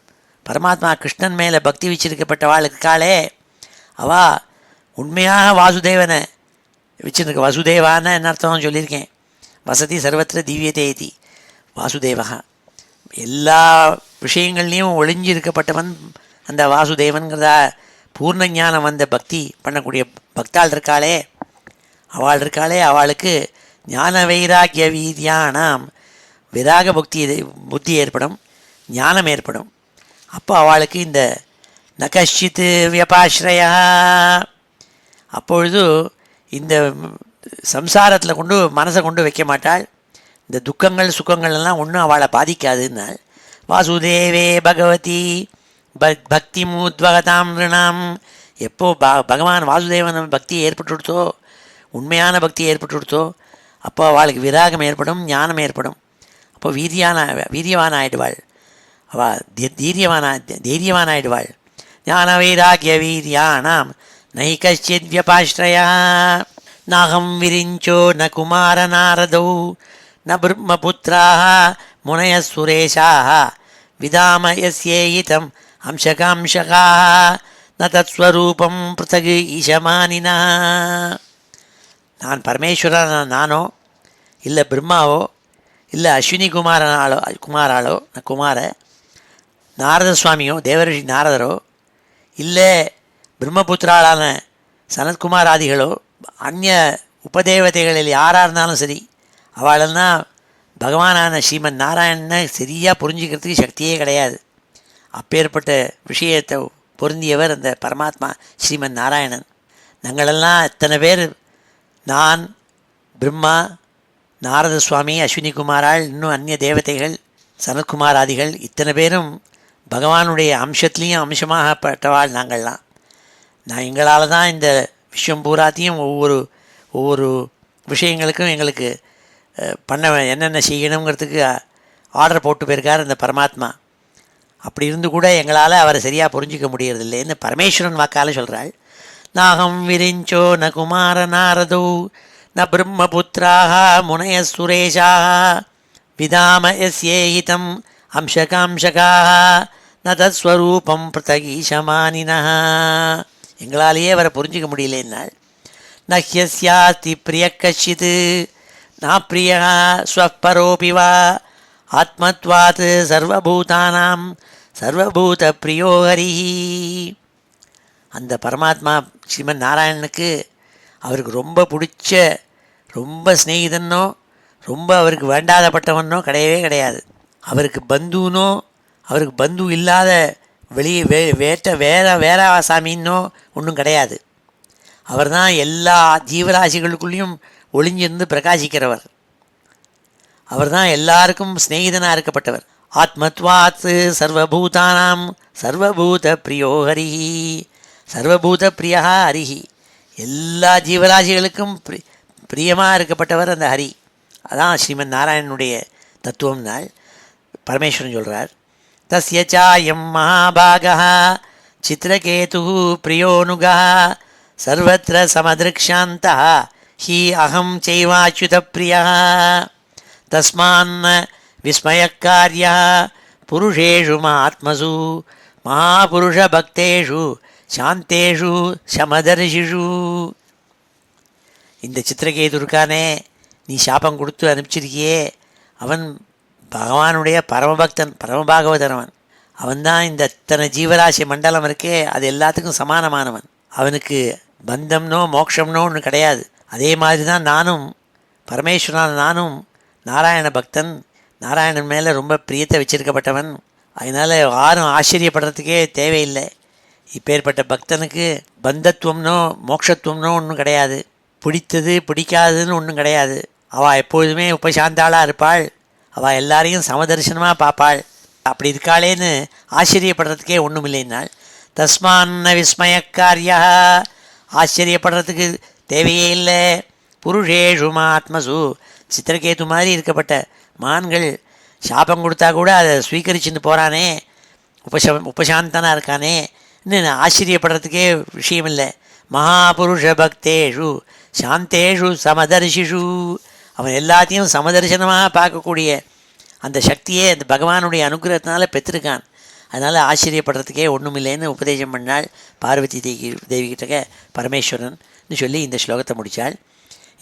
பரமாத்மா கிருஷ்ணன் மேலே பக்தி வச்சிருக்கப்பட்டவாளுக்காளே, அவள் உண்மையாக வாசுதேவனை வச்சுருக்க. வசுதேவான்னு என்ன அர்த்தம் சொல்லியிருக்கேன். வசதி சர்வத்திர திவ்யதேதி வாசுதேவா. எல்லா விஷயங்கள்லேயும் ஒளிஞ்சிருக்கப்பட்டவன் அந்த வாசுதேவன்கிறதா பூர்ண ஞானம் வந்த பக்தி பண்ணக்கூடிய பக்தாள் இருக்காளே, அவளுக்கு ஞான வைராக்கிய வீதியானாம் விராக புத்தி ஏற்படும், ஞானம் ஏற்படும். அப்போ அவளுக்கு இந்த நகஷித்து வியபாஸ்ரயா, அப்பொழுது இந்த சம்சாரத்தில் மனசை கொண்டு வைக்க மாட்டாள். இந்த துக்கங்கள் சுக்கங்கள் எல்லாம் ஒன்றும் அவளை பாதிக்காதுன்னாள். வாசுதேவே பகவதி பக்தி மூத்வகதாம் ரிணாம். எப்போ பகவான் வாசுதேவன் பக்தி ஏற்பட்டுடுத்தோ, உண்மையான பக்தி ஏற்பட்டுடுத்தோ, அப்போ அவளுக்கு விராகம் ஏற்படும், ஞானம் ஏற்படும். அப்போ வீரியவான் ஆயிடுவாள். அவள் தைரியவான் ஆயிடுவாள். ஞான வைராக்கிய வீரியானாம் நஹி கஷ்சித் வியபாஸ்ரயா. நாகம் விரிஞ்சோ ந குமார நாரதௌ ந பிரம்மபுத்ராः முனய சுரேஷாः விதாம யஸ்யேயிதம் அம்சகாம்சகாः ந தத்ஸ்வரூபம் பிருத்தக் ஈசமானினா. நான் பரமேஸ்வரன் நானோ இல்லை பிரம்மாவோ இல்லை அஸ்வினி குமாராளோ குமார நாரத சுவாமியோ தேவரிஷி நாரதரோ இல்லை பிரம்மபுத்திராளான சனத்குமாராதிகளோ அந்நிய உபதேவதைகளில் யாராக இருந்தாலும் சரி, அவளெல்லாம் பகவானான ஸ்ரீமன் நாராயணனை சரியாக புரிஞ்சுக்கிறதுக்கு சக்தியே கிடையாது. அப்பேற்பட்ட விஷயத்தை பொருந்தியவர் அந்த பரமாத்மா ஸ்ரீமன் நாராயணன். நாங்களெல்லாம் இத்தனை பேர், நான் பிரம்மா நாரத சுவாமி அஸ்வினி குமாராள் இன்னும் அந்நிய தேவதைகள் சனத்குமாராதிகள் இத்தனை பேரும் பகவானுடைய அம்சத்துலேயும் அம்சமாகப்பட்டவாள் நாங்கள்லாம். எங்களால் தான் இந்த விஷயம் பூராத்தையும் ஒவ்வொரு விஷயங்களுக்கும் எங்களுக்கு என்னென்ன செய்யணுங்கிறதுக்கு ஆர்டர் போட்டு போயிருக்கார் இந்த பரமாத்மா. அப்படி இருந்து கூட எங்களால் அவரை சரியாக புரிஞ்சிக்க முடியறதில்லைன்னு பரமேஸ்வரன் வாக்கால் சொல்கிறாள். நாகம் விரிஞ்சோ ந குமார நாரதோ ந பிரம்மபுத்திராः முனய சுரேஷாः விதாம யஸ்யேஹிதம் அம்சகாம்சகாः ந தத்ஸ்வரூபம் பிருத்தக் ஈசமானினः. எங்களாலேயே அவரை புரிஞ்சிக்க முடியலன்னாள். ந ஹ்யஸ்யாஸ்தி பிரிய கஷ்சித் ந பிரியா ஸ்வப்பரோபி வா ஆத்மத்வாத் சர்வபூதானாம் சர்வபூத பிரியோ ஹரிஹி. அந்த பரமாத்மா ஸ்ரீமன் நாராயணனுக்கு அவருக்கு ரொம்ப பிடிச்ச, ரொம்ப ஸ்நேகிதனோ, ரொம்ப அவருக்கு வேண்டாதப்பட்டவனோ கிடையவே கிடையாது. அவருக்கு பந்துனோ, அவருக்கு பந்து இல்லாத வேற சாமின்னோ ஒன்றும் கிடையாது. அவர் தான் எல்லா ஜீவராசிகளுக்குள்ளேயும் ஒளிஞ்சிருந்து பிரகாசிக்கிறவர். அவர் தான் எல்லாருக்கும் ஸ்நேகிதனாக இருக்கப்பட்டவர். ஆத்மத்வாத் சர்வபூதானாம் சர்வபூத பிரியோ ஹரிஹி. சர்வபூத பிரியா ஹரிஹி. எல்லா ஜீவராசிகளுக்கும் பிரியமாக இருக்கப்பட்டவர் அந்த ஹரி. அதான் ஸ்ரீமன் நாராயணனுடைய தத்துவம்னால் பரமேஸ்வரன் சொல்கிறார். தஸ்ய சாயம் மகாபாகः சித்ரகேது பிரியோனுகः சர்வத்திர சமதிருக்ஷாந்தः ஹி அகம் சைவாச்சுதப்பிரியா தஸ்மான்ன விஸ்மயக்காரியா புருஷேஷு ஆத்மசு மகாபுருஷ பக்தேஷு சாந்தேஷு சமதர்ஷிஷு. இந்த சித்திரகேது இருக்கானே, நீ சாபம் கொடுத்து அனுப்பிச்சிருக்கியே, அவன் பகவானுடைய பரமபக்தன், பரமபாகவதன். அவன்தான் இந்த இத்தனை ஜீவராசி மண்டலம் இருக்கே அது எல்லாத்துக்கும் சமானமானவன். அவனுக்கு பந்தம்னோ மோட்சம்னோ ஒன்று கிடையாது. அதே மாதிரி தான் நானும் பரமேஸ்வரன், நானும் நாராயண பக்தன், நாராயணன் மேலே ரொம்ப பிரியத்தை வச்சிருக்கப்பட்டவன். அதனால் யாரும் ஆச்சரியப்படுறதுக்கே தேவையில்லை. இப்பேற்பட்ட பக்தனுக்கு பந்தத்துவம்னோ மோட்சத்துவம்னோ ஒன்றும் கிடையாது, பிடித்தது பிடிக்காதுன்னு ஒன்றும் கிடையாது. அவள் எப்பொழுதுமே உபசாந்தாளாக இருப்பாள், அவள் எல்லாரையும் சமதர்சனமாக பார்ப்பாள். அப்படி இருக்காளேன்னு ஆச்சரியப்படுறதுக்கே ஒன்றும் இல்லைன்னாள். தஸ்மான்ன விஸ்மயக்காரியா, ஆச்சரியப்படுறதுக்கு தேவையே இல்லை. புருஷேஷு ஆத்மசு, சித்திரகேது மாதிரி இருக்கப்பட்ட மான்கள் சாபம் கொடுத்தா கூட அதை ஸ்வீகரிச்சுன்னு போகிறானே, உபசாந்தனாக இருக்கானே, இன்னும் ஆச்சரியப்படுறதுக்கே விஷயம் இல்லை. மகாபுருஷ பக்தேஷு சாந்தேஷு சமதர்ஷிஷு, அவன் எல்லாத்தையும் சமதர்சனமாக பார்க்கக்கூடிய அந்த சக்தியே அந்த பகவானுடைய அனுகிரகத்தினால பெற்றிருக்கான். அதனால் ஆச்சரியப்படுறதுக்கே ஒன்றும் இல்லைன்னு உபதேசம் பண்ணாள் பார்வதி தேவிகிட்ட பரமேஸ்வரன் சொல்லி இந்த ஸ்லோகத்தை முடித்தாள்.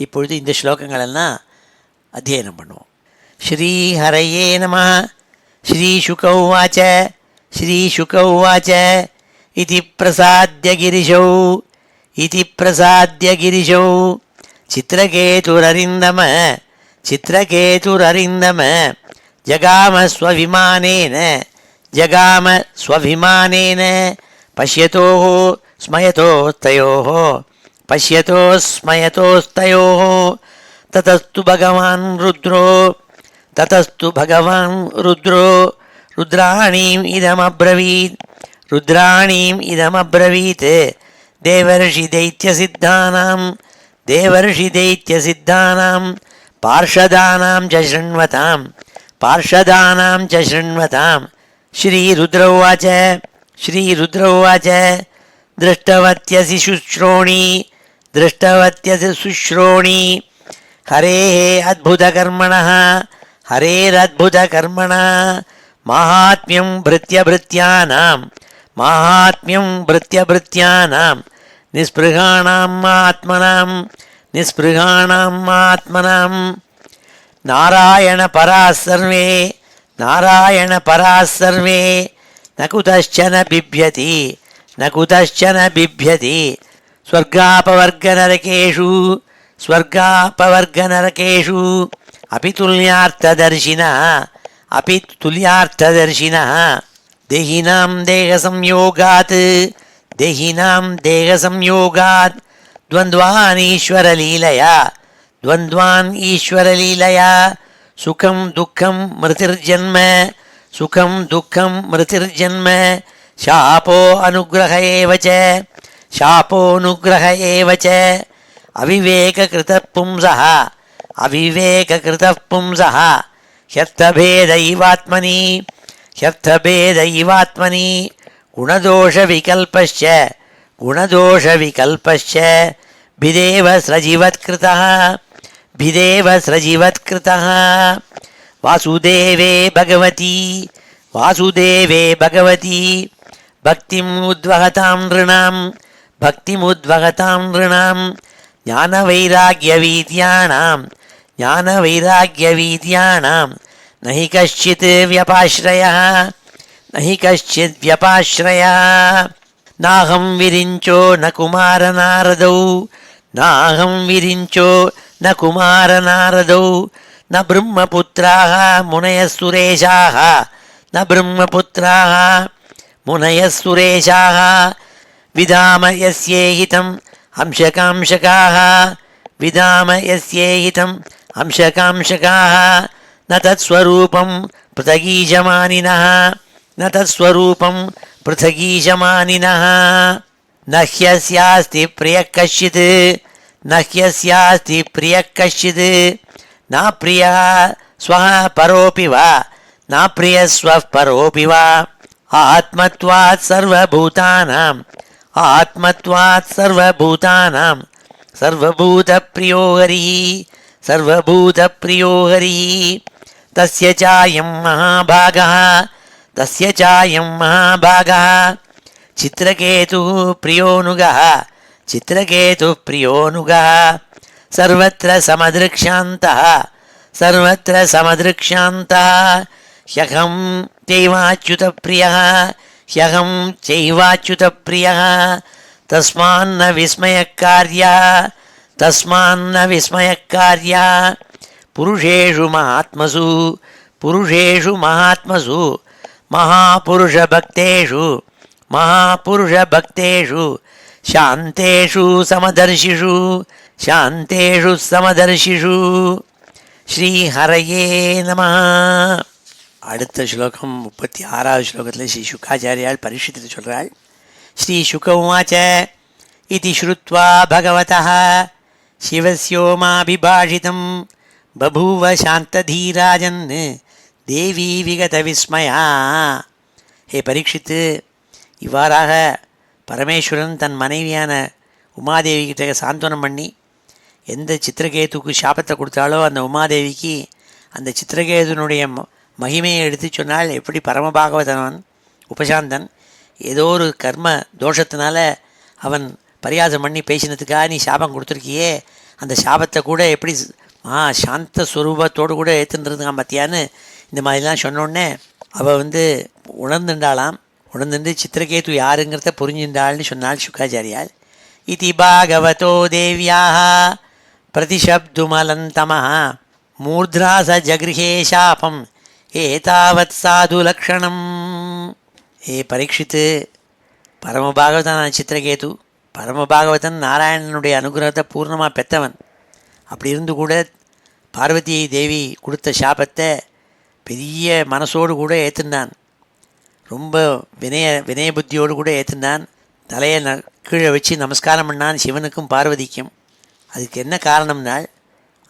இப்பொழுது இந்த ஸ்லோகங்களெல்லாம் அத்தியனம் பண்ணுவோம். ஸ்ரீஹரயே நமः. ஸ்ரீசுக உவாச்ச ஸ்ரீசுக உவாச்ச இதி பிரசாத்ய கிரிஷௌ சித்ரகேதுரரிந்தம ஜகாம ஸ்வவிமானேன பஷ்யதோः ஸ்மயதோஸ்தயோः ததஸ்து பகவான் ருத்ரோ ருத்ராணீம் இதமப்ரவீத் தேவர்ஷி தைத்யசித்தானாம் பார்ஷதானாம் ச ஷృण्वताம். ஸ்ரீருத்ர உவாச்ச திருஷ்டவத்யசி சுஷ்ரோணி ஹரேரத்புதகர்மணः மாஹாத்ம்யம் ப்ருத்யப்ருத்யானாம் நிஸ்பிருகாணாம் ஆத்மனாம் நாராயண பராஸ் சர்வே நகுதஷ்சன பிப்யதி ஸ்வர்காபவர்கநரகேஷு அபி துல்யார்த்ததர்ஷினः தேஹினாம் தேகசம்யோகாத் द्वन्द्वान् ईश्वरलीलया सुखं दुःखं मृतिर्जन्म शापो अनुग्रह एव च अविवेककृतः पुंसः ह्यर्थभेद इवात्मनि गुणदोषविकल्पश्च भिदेव स्रजिवत्कृतः वासुदेवे भगवती भक्तिम् उद्वहतां नृणां ज्ञानवैराग्यवीद्यानां न हि कश्चित् व्यपाश्रयः नाहं विरिञ्चो न कुमारनारदौ न ब्रह्मपुत्राः मुनयः सुरेशाः विदाम यस्येहितम् अंशकांशकाः न तत्स्वरूपं पृथगीशमानिनः न ह्यस्यास्ति प्रियः कश्चित् न प्रियः स्वः परोऽपि वा आत्मत्वात् सर्वभूतानां சர்வபூதப்ரியோ ஹரிः சர்வபூதப்ரியோ ஹரிः தஸ்ய சாயம் மகாபாகः தஸ்ய சாயம் மகாபாகः சித்ரகேதுः பிரியோனுகः சித்ரகேதுः பிரியோனுகः சர்வத்ர சமதிருக்ஷாந்தः சர்வத்ர சமதிருக்ஷாந்தः ஹ்யகம் சைவாच्युतप्रियः ஹ்யகம் சைவாच्युतप्रियः தஸ்மாन्न விஸ்மயக்கார்யா தஸ்மாन्न விஸ்மயக்கார்யா புருஷேஷு மகாத்மசு புருஷேஷு மகாத்மசு மகாபுருஷபக்தேஷு மகாபுருஷபக்தேஷு சாந்தேஷு சமதர்ஷிஷு சாந்தேஷு சமதர்ஷிஷு ஸ்ரீஹரயே நமः. அடுத்த ஸ்லோகம் 36வது ஸ்லோகத்தில் ஸ்ரீ சுக்காச்சாரியால் பரீட்சித்து சொல்கிறாள். ஸ்ரீ சுக உவாச்ச இதி ஸ்ருத்வா பகவதः சிவஸ்யோமாபிபாஷிதம் பபூவ சாந்ததீராஜன் தேவி விகத விஸ்மயா. ஹே பரீட்சித்து, இவ்வாறாக பரமேஸ்வரன் தன் மனைவியான உமாதேவி கிட்ட சாந்தனம் பண்ணி எந்த சித்திரகேதுக்கு சாபத்தை கொடுத்தாலோ அந்த உமாதேவிக்கு அந்த சித்திரகேதுனுடைய மகிமையை எடுத்து சொன்னால், எப்படி பரமபாகவதனவன் உபசாந்தன் ஏதோ ஒரு கர்ம தோஷத்தினால அவன் பரியாசம் பண்ணி பேசினதுக்காக நீ சாபம் கொடுத்துருக்கியே, அந்த சாபத்தை கூட எப்படி சாந்த ஸ்வரூபத்தோடு கூட ஏற்றுன்றதுக்கான் பார்த்தியான்னு இந்த மாதிரிலாம் சொன்னோடனே அவள் உணர்ந்துண்டாளாம். உணர்ந்துட்டு சித்திரகேது யாருங்கிறத புரிஞ்சுட்டாள்னு சொன்னாள் சுக்காச்சாரியால். இதி பாகவதோ தேவியாக பிரதிஷப்துமலந்தமः மூர்த்ரா ச ஜகிருஹே சாபம் ஏதாவத் சாது லக்ஷணம். ஏ பரீட்சித்து, பரமபாகவதனான சித்திரகேது பரமபாகவதன் நாராயணனுடைய அனுகிரகத்தை பூர்ணமாக பெற்றவன். அப்படி இருந்து கூட பார்வதி தேவி கொடுத்த சாபத்தை பெரிய மனசோடு கூட ஏற்றுனான். ரொம்ப வினய புத்தியோடு கூட ஏற்றுனான். தலையை கீழே வச்சு நமஸ்காரம் பண்ணான் சிவனுக்கும் பார்வதிக்கும். அதுக்கு என்ன காரணம்னால்,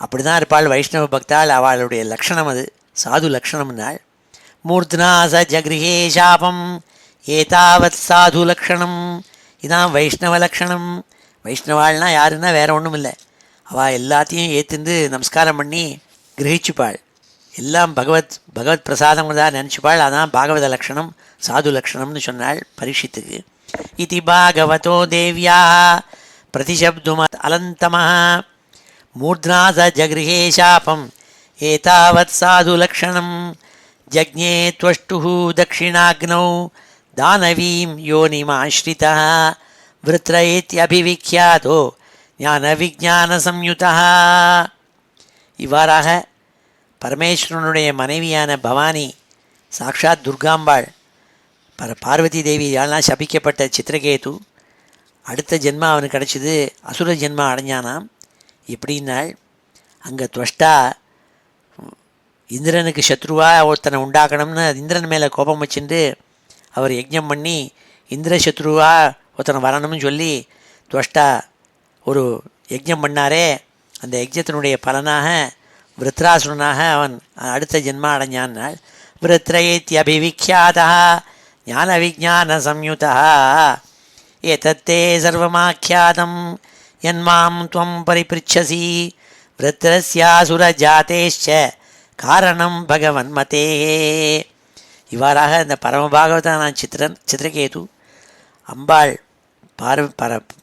அப்படி தான் இருப்பாள் வைஷ்ணவ பக்தாள், அவளுடைய லக்ஷணம் அது, சாது லக்ஷணம்னாள். மூர்த்னா ச ஜகிருஹே சாபம் ஏதாவத் சாது லக்ஷணம். இதான் வைஷ்ணவ லக்ஷணம். வைஷ்ணவாள்னா யாருன்னா வேற ஒன்றும் இல்லை, அவள் எல்லாத்தையும் ஏற்றுந்து நமஸ்காரம் பண்ணி கிரகிச்சுப்பாள். எல்லாம் பகவத் பிரசாதம் தான் நினச்சிப்பாள். அதான் பாகவத லக்ஷணம், சாது லக்ஷணம்னு சொன்னாள் பரீட்சித்துக்கு. இதி பாகவதோ தேவியா பிரதிஷப்தும அலந்தமः மூர்த்னா ச ஜகிருஹே சாபம் ஏதாவத் சாது லக்ஷணம் ஜக்ஞே த்வஷ்டுः தக்ஷிணாக்னௌ தானவீம் யோனிமாஸ்ரிதः விருத்ர இத்யபிவிக்யாதோ ஞான விஜான சம்யுதः. இவ்வாறாக பரமேஸ்வரனுடைய மனைவியான பவானி சாக்ஷாத் துர்காம்பாள் பார்வதி தேவி யாரெல்லாம் சபிக்கப்பட்ட சித்திரகேது அடுத்த ஜென்மா அவனுக்கு கிடச்சிது, அசுர ஜென்மா அடைஞ்சானாம். எப்படின்னாள், அங்கே துவஷ்டா இந்திரனுக்கு சத்ருவாக ஒருத்தனை உண்டாக்கணும்னு இந்திரன் மேலே கோபம் வச்சுட்டு அவர் யஜ்ஞம் பண்ணி இந்திர சத்ருவாக ஒருத்தனை வரணும்னு சொல்லி துவஷ்டா ஒரு யஜ்ஞம் பண்ணாரே, அந்த யஜ்ஞத்தினுடைய பலனாக விருத்ராசுரனாக அவன் அடுத்த ஜென்மா அடைஞ்சான்னாள். விருத்ரேத்யபிவிக்யாதः ஞான விஜான சம்யுதः ஏதத்தே சர்வமாக்கியாதம் யன்மாம் துவம் பரிபிருச்சசி விருத்ரஸ்யாசுரஜாதேஷ்ச காரணம் பகவன் மதே. இவ்வாறாக இந்த பரமபாகவதான சித்திரகேது அம்பாள்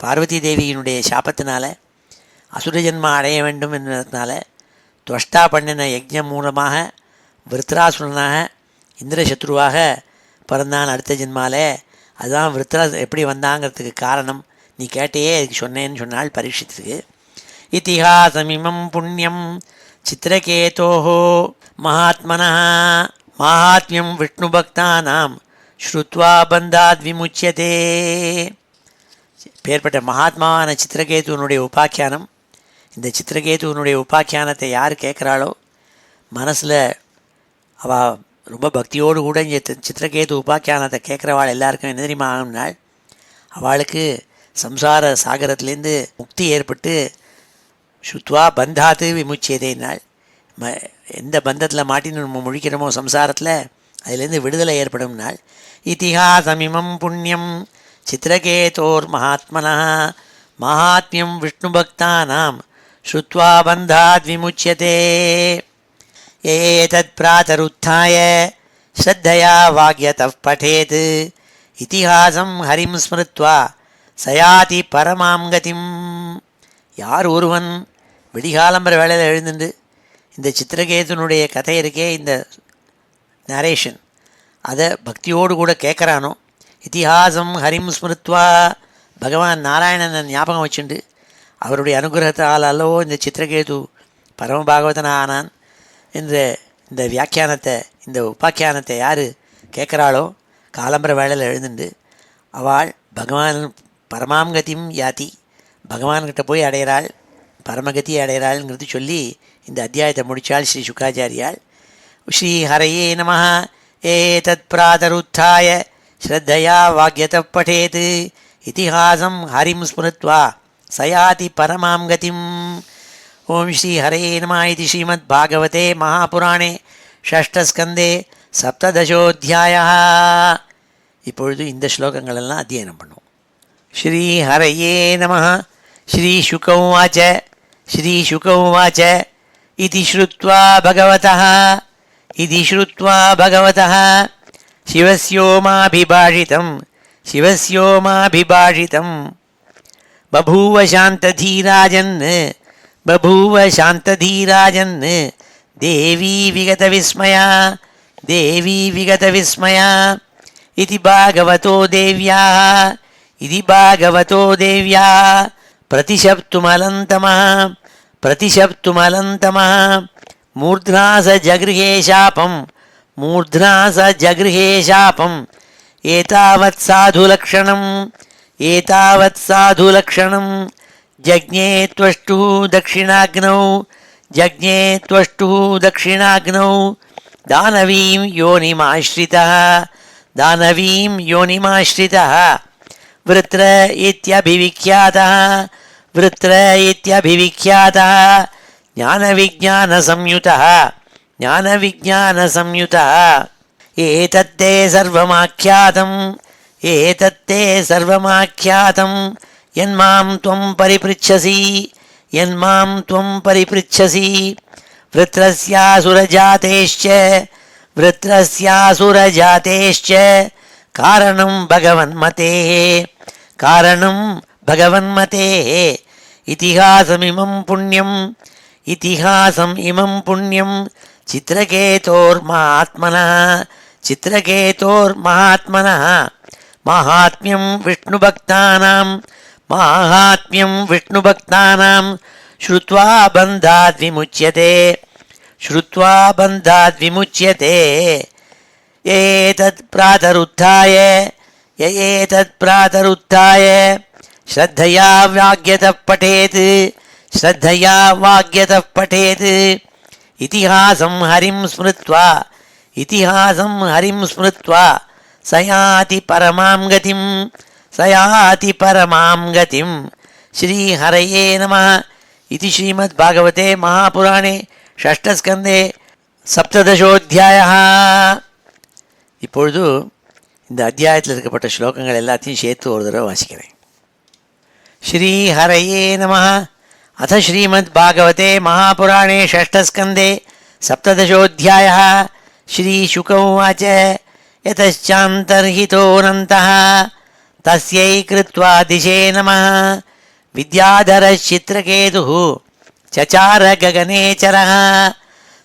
பார்வதி தேவியினுடைய சாபத்தினால அசுர ஜென்மா அடைய வேண்டும் என்பதனால துவஷ்டா பண்ணின யஜ்ஞம் மூலமாக விருத்ராசுரனாக இந்திரசத்ருவாக பிறந்தான் அடுத்த ஜென்மாலே. அதுதான் விருத்ரா எப்படி வந்தாங்கிறதுக்கு காரணம் நீ கேட்டையே அதுக்கு சொன்னேன்னு சொன்னால் பரீட்சித்துக்கு. இதிஹாசமிமம் புண்ணியம் சித்திரகேதோஹோ மகாத்மனः மாஹாத்மியம் விஷ்ணு பக்தானாம் ஸ்ருத்வா பந்தாத் விமுச்சியதே. பேர்பட்ட மகாத்மாவான சித்திரகேதுவனுடைய உபாக்கியானம். இந்த சித்திரகேதுவனுடைய உபாக்கியானத்தை யார் கேட்குறாளோ மனசில் அவள் ரொம்ப பக்தியோடு கூட இந்த சித்திரகேது உபாக்கியானத்தை கேட்குறவாள் எல்லாருக்கும் என்ன தெரியுமா ஆகும்னாள், அவளுக்கு சம்சார சாகரத்துலேருந்து முக்தி ஏற்பட்டு சுத்வா பந்தாத்து விமுச்சியதேனாள். எந்த பந்தத்தில் மாட்டின்னு நம்ம முழிக்கிறோமோ சம்சாரத்தில் அதுலேருந்து விடுதலை ஏற்படும்னாள். இதிஹாசமிமம் புண்ணியம் சித்திரகேதோர் மகாத்மனः மாஹாத்மியம் விஷ்ணுபக்தானாம் ஸ்ருத்வா பந்தாத் விமுச்யதே. ஏதத் பிராதருத்தாய ஸ்ரத்தயா வாக்யதः படேத் இதிஹாசம் ஹரிம் ஸ்மிருத்வா சயாதி பரமாம் கதிம். யார் ஒருவன் விடிகாலம்பர வேளையில் எழுந்துண்டு இந்த சித்திரகேதுனுடைய கதை இருக்கே, இந்த நரேஷன், அதை பக்தியோடு கூட கேட்குறானோ, இதிஹாசம் ஹரிம் ஸ்மிருத்வா, பகவான் நாராயணனை ஞாபகம் வச்சுண்டு அவருடைய அனுகிரகத்தால் அல்லவோ இந்த சித்திரகேது பரமபாகவதன் ஆனான் என்ற இந்த வியாக்கியானத்தை, இந்த உபாக்கியானத்தை யார் கேட்குறாளோ காலம்பர வேளையில் எழுந்துண்டு அவள் பகவான் பரமாங்கதியும் யாதி, பகவான்கிட்ட போய் அடைகிறாள், பரமகதி அடைகிறாள்ங்கிறது சொல்லி இந்த அத்தியாயத்தை முடித்தாள் ஸ்ரீ சுக்காச்சாரியால். ஸ்ரீ ஹரையே நமः. ஏதத் பிராதருத்தாய ஸ்ரத்தயா வாக்யதः படேத் இதிஹாசம் ஹரிம் ஸ்மிருத்வா சயாதி பரமாம் கதிம். ஓம் ஸ்ரீ ஹரையே நமः. இது ஸ்ரீமத் பாகவதே மகாபுராணே ஷஷ்டஸ்கந்தே சப்ததசோத்தியாயः. இப்பொழுது இந்த ஸ்லோகங்களெல்லாம் அத்தியனம் பண்ணுவோம். ஸ்ரீ ஹரையே நமः. ஸ்ரீ சுக உவாச்ச ஸ்ரீ சுக உவாச்ச இதி ஸ்ருத்வா பகவதः சிவஸ்யோமாபிபாஷிதம் பபூவ சாந்ததீராஜன் தேவி விகதவிஸ்மயா இதி பாகவதோ தேவ்யாः பிரதிஷப்துமலந்தமः மூர்ध्ना स जगृहे शापम् एतावत् साधुलक्षणं जज्ञे त्वष्टुः दक्षिणाग्नौ दानवीं योनिमाश्रितः वृत्र इत्यभिविख्यातः ज्ञानविज्ञानसंयुतः एतत्ते सर्वमाख्यातं यन्मां त्वं परिपृच्छसि वृत्रस्यासुरजातेश्च कारणं भगवन्मतेः इतिहासमिमं पुण्यं चित्रकेतोर्महात्मनः माहात्म्यं विष्णुभक्तानां श्रुत्वा बन्धाद् विमुच्यते एतत् प्रातरुत्थाय श्रद्धया वाग्यतः पठेत् इतिहासं हरिं स्मृत्वा सयाति परमां गतिं श्रीहरये नमः. इति श्रीमद्भागवते महापुराणे षष्ठस्कन्धे सप्तदशोऽध्यायः. இப்பொழுது இந்த அத்தியாயத்தில் இருக்கப்பட்ட ஸ்லோகங்கள் எல்லாத்தையும் சேர்த்து ஒரு தடவை வாசிக்கிறேன். श्रीहरये नमः. अथ श्रीमद्भागवते महापुराणे षष्ठस्कन्धे सप्तदशोऽध्यायः. श्रीशुक उवाच यतश्चान्तर्हितोऽनन्तः तस्यै कृत्वा दिशे नमः विद्याधरश्चित्रकेतुः चचार गगनेचरः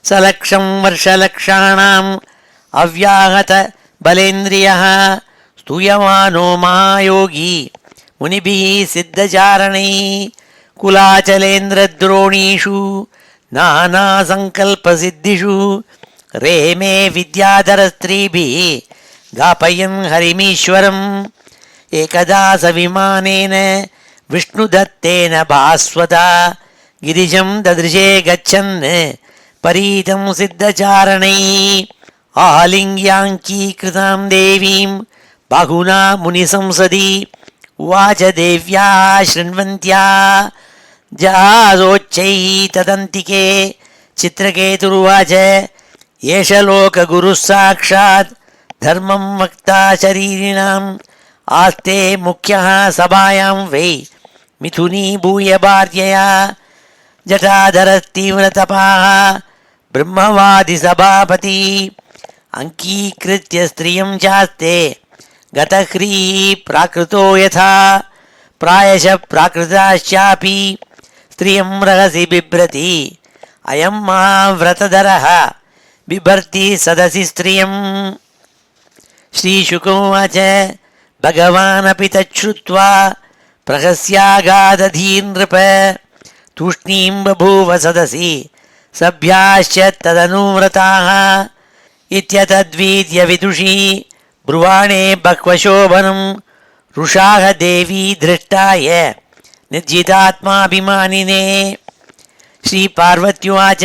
सलक्षं वर्षलक्षाणाम् अव्याहत बलेन्द्रियः स्तूयमानो महायोगी मुनिभिः सिद्धचारणैः कुलाचलेन्द्रद्रोणीषु नानासङ्कल्पसिद्धिषु रेमे विद्याधरस्त्रीभिः गापयन् हरिमीश्वरम् एकदा सविमानेन विष्णुदत्तेन भास्वता गिरिजं ददृशे गच्छन् परीतं सिद्धचारणैः आलिङ्ग्याङ्कीकृतां देवीं बाहुना मुनिसंसदि उवाच देव्या शृण्वन्त्या जहाजोच्चैः तदन्तिके चित्रकेतुरुवाच एष लोकगुरुः साक्षात् धर्मं वक्ता शरीरिणाम् आस्ते मुख्यः सभायां वै मिथुनीभूय भार्यया जटाधरस्तीव्रतपाः ब्रह्मवादिसभापति अङ्गीकृत्य स्त्रियं चास्ते गतह्रीः प्राकृतो यथा प्रायशः प्राकृताश्चापि स्त्रियं रहसि बिभ्रति अयं महाव्रतधरः बिभर्ति सदसि स्त्रियं। श्रीशुक उवाच भगवानपि तच्छ्रुत्वा प्रहस्यागादधीर्नृप तूष्णीं बभूव सदसि सभ्याश्च तदनुव्रताः इत्यतद्वीर्य विदुषी ब्रुवाणे बह्वशोभनं रुषाः देवी धृष्टाय निर्जितात्माभिमानिने। श्रीपार्वत्युवाच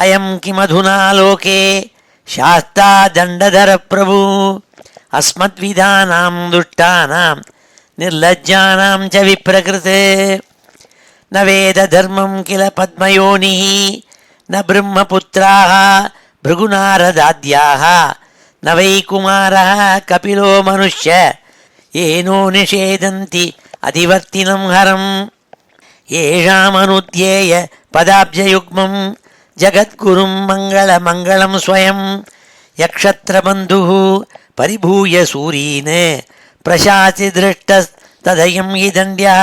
अयं किमधुना लोके शास्ता दण्डधर प्रभु अस्मद्विधानां दुष्टानां निर्लज्जानां च विप्रकृते न वेदधर्मं किल पद्मयोनिः न ब्रह्मपुत्राः भृगुनारदाद्याः न वै कुमारः कपिलो मनुष्य येनो निषेदन्ति अधिवर्तिनं हरम् येषामनुध्येय पदाब्जयुग्मं जगद्गुरुं मङ्गलमङ्गलं स्वयं यक्षत्रबन्धुः परिभूय सूरीन् प्रशासि दृष्टस्तदयं हि दण्ड्यः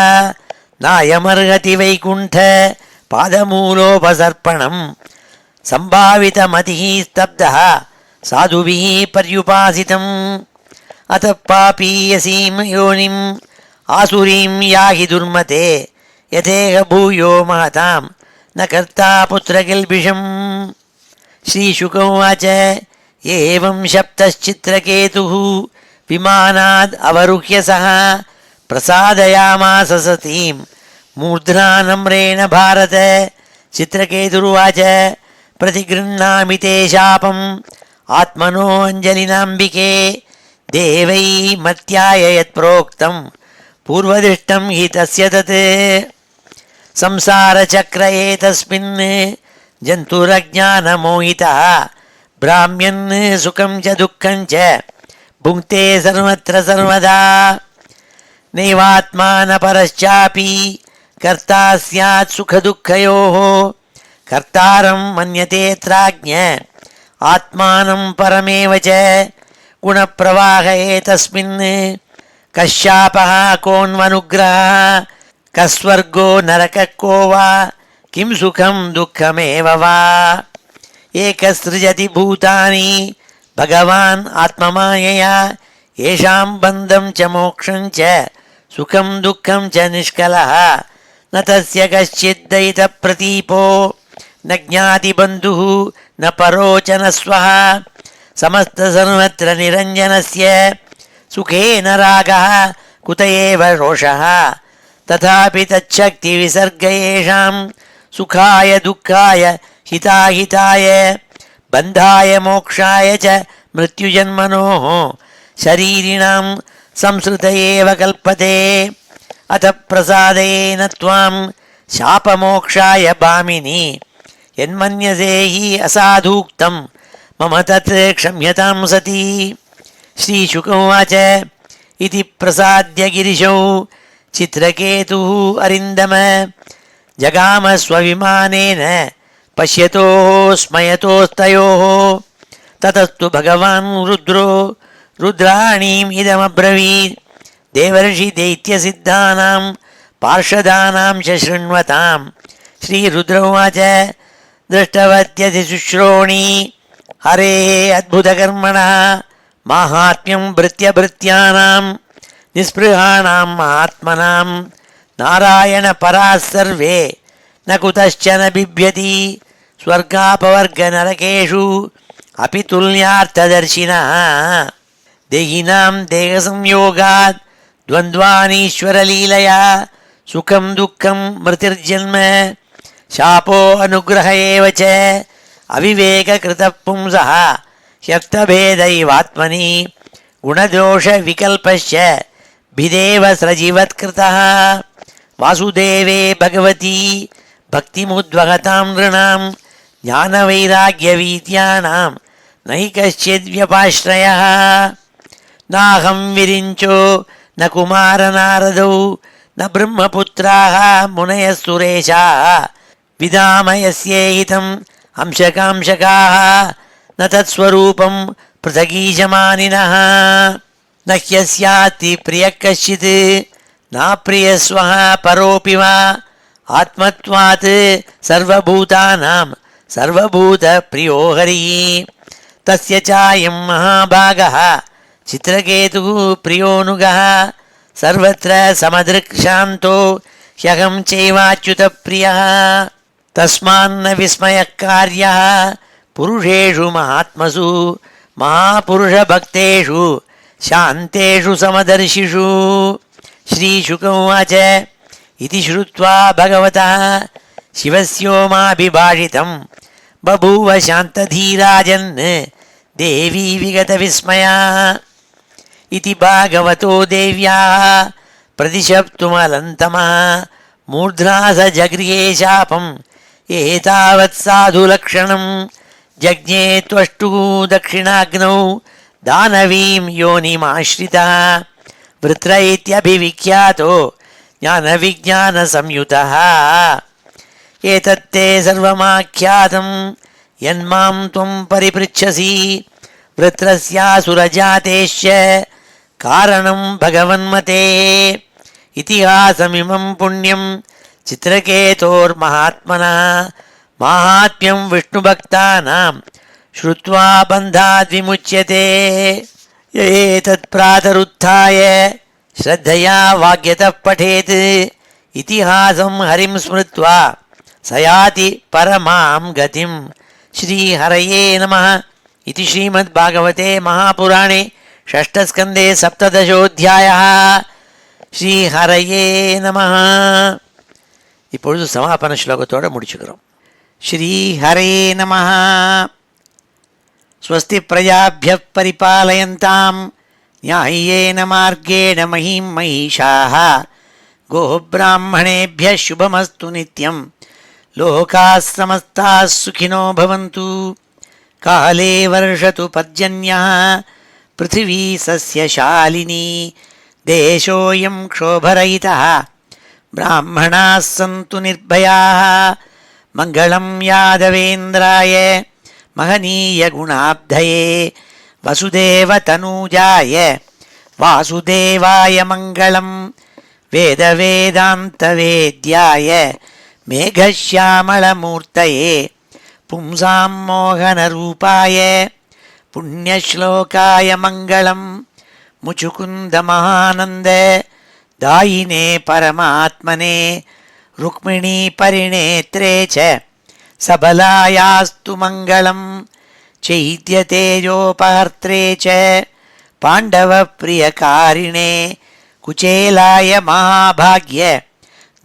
नायमर्हति वैकुण्ठ पादमूलोपसर्पणं सम्भावितमतिः स्तब्धः साधुभिः पर्युपासितम् अतः पापीयसीं योनिम् आसुरीं याहि दुर्मते यथेह भूयो महतां न कर्ता पुत्रकिल्बिषम्। श्रीशुक उवाच एवं शप्तश्चित्रकेतुः विमानाद् अवरुह्य सः प्रसादयामास सतीं मूर्ध्नानम्रेण भारत। चित्रकेतुरुवाच प्रतिगृह्णामि ते शापम् आत्मनो अञ्जलिनाम्बिके देवै मत्याय यत्प्रोक्तं पूर्वदृष्टं हि तस्य तत् संसारचक्र एतस्मिन् जन्तुरज्ञानमोहितः भ्राम्यन् सुखं च दुःखं च भुङ्क्ते सर्वत्र सर्वदा नैवात्मा न परश्चापि कर्ता स्यात् सुखदुःखयोः कर्तारं मन्यतेऽत्राज्ञ आत्मानं परमेव च गुणप्रवाह एतस्मिन् कश्शापः कोऽन्वनुग्रहः कस्वर्गो नरकः को वा किं सुखं दुःखमेव वा एकसृजति भूतानि भगवान् आत्ममायया येषां बन्धं च मोक्षं च सुखं दुःखं च निष्कलः न तस्य कश्चिद्दयितप्रतीपो न ज्ञातिबन्धुः न परो च न स्वः समस्तसर्वत्र निरञ्जनस्य सुखेन रागः कुत एव रोषः तथापि तच्छक्तिविसर्ग येषां सुखाय दुःखाय हिताहिताय बन्धाय मोक्षाय च मृत्युजन्मनोः शरीरिणां संसृत एव कल्पते। अथ प्रसादेन त्वां शापमोक्षाय भामिनि यन्मन्यसे हि असाधूक्तं मम तत् क्षम्यतां सती। श्रीशुक उवाच इति प्रसाद्य गिरिशौ चित्रकेतुः अरिन्दम जगाम स्वविमानेन पश्यतोः स्मयतोस्तयोः ततस्तु भगवान् रुद्रो रुद्राणीम् इदमब्रवीत् देवर्षिदैत्यसिद्धानां पार्षदानां च शृण्वताम्। श्रीरुद्र उवाच दृष्टवत्यधिशुश्रोणी हरेः अद्भुतकर्मणः माहात्म्यं भृत्यभृत्यानां निःस्पृहाणां महात्मनां नारायणपराः सर्वे न कुतश्चन बिभ्यति स्वर्गापवर्गनरकेषु अपि तुल्यार्थदर्शिनः देहिनां देहसंयोगात् द्वन्द्वानीश्वरलीलया सुखं दुःखं मृतिर्जन्म शापो अनुग्रह एव च अविवेककृतः पुंसः ह्यर्थभेदैवात्मनि गुणदोषविकल्पश्च भिदेव स्रजिवत्कृतः वासुदेवे भगवती भक्तिमुद्वहतां नृणां ज्ञानवैराग्यवीत्यानां न हि कश्चिद्व्यपाश्रयः नाहं विरिञ्चो न कुमारनारदौ न ब्रह्मपुत्राः मुनयः सुरेशाः विदामयस्येहितम् अंशकांशकाः न तत्स्वरूपं पृथगीजमानिनः न ह्यस्याति प्रियः कश्चित् नाप्रियस्वः परोऽपि वा आत्मत्वात् सर्वभूतानां सर्वभूतप्रियो हरिः तस्य चायं महाभागः चित्रकेतुः प्रियोऽनुगः सर्वत्र समदृक्शान्तो ह्यहं चैवाच्युतप्रियः तस्मान्न विस्मयः कार्यः पुरुषेषु महात्मसु महापुरुषभक्तेषु शान्तेषु समदर्शिषु श्रीशुक उवाच इति श्रुत्वा भगवतः शिवस्योमाभिभाषितं बभूव शान्तधीराजन् देवी विगतविस्मया इति भागवतो देव्याः प्रतिशप्तुमलन्तमः मूर्ध्ना स जगृहे शापम् एतावत् साधुलक्षणं जज्ञे त्वष्टुः दक्षिणाग्नौ दानवीं योनिमाश्रितः वृत्र इत्यभिविख्यातो ज्ञानविज्ञानसंयुतः एतत्ते सर्वमाख्यातं यन्मां त्वं परिपृच्छसि वृत्रस्यासुरजातेश्च कारणं भगवन्मते इतिहासमिमं पुण्यं चित्रकेतोर्महात्मनः माहात्म्यं विष्णुभक्तानां श्रुत्वा बन्धाद् विमुच्यते एतत्प्रातरुत्थाय श्रद्धया वाग्यतः पठेत् इतिहासं हरिं स्मृत्वा स याति परमां गतिं श्रीहरये नमः इति श्रीमद्भागवते महापुराणे षष्ठस्कन्धे सप्तदशोऽध्यायः ஸ்ரீஹரயே நமஹ. இப்பொழுது சமாபன ஸ்லோகத்தோடு முடிச்சுக்கிறோம். ஸ்ரீஹரயே நமஹ. ஸ்வஸ்தி பிரஜாப்யः பரிபாலயந்தாம் न्याय्येन मार्गेण महीं महिषाः गोब्राह्मणेभ्यः शुभमस्तु नित्यं लोकाः समस्ताः सुखिनो भवन्तु. काले वर्षतु पर्जन्यः पृथिवी सस्यशालिनी देशोऽयं क्षोभरहितः ब्राह्मणाः सन्तु निर्भयाः. मङ्गलं यादवेन्द्राय महनीयगुणाब्धये वसुदेवतनूजाय वासुदेवाय मङ्गलं. वेदवेदान्तवेद्याय मेघश्यामलमूर्तये पुंसां मोहनरूपाय पुण्यश्लोकाय मङ्गलं. मुचुकुन्दमहानन्द दायिने परमात्मने रुक्मिणीपरिणेत्रे च सबलायास्तु मङ्गलं. चैद्यतेजोपहर्त्रे च पाण्डवप्रियकारिणे कुचेलाय महाभाग्य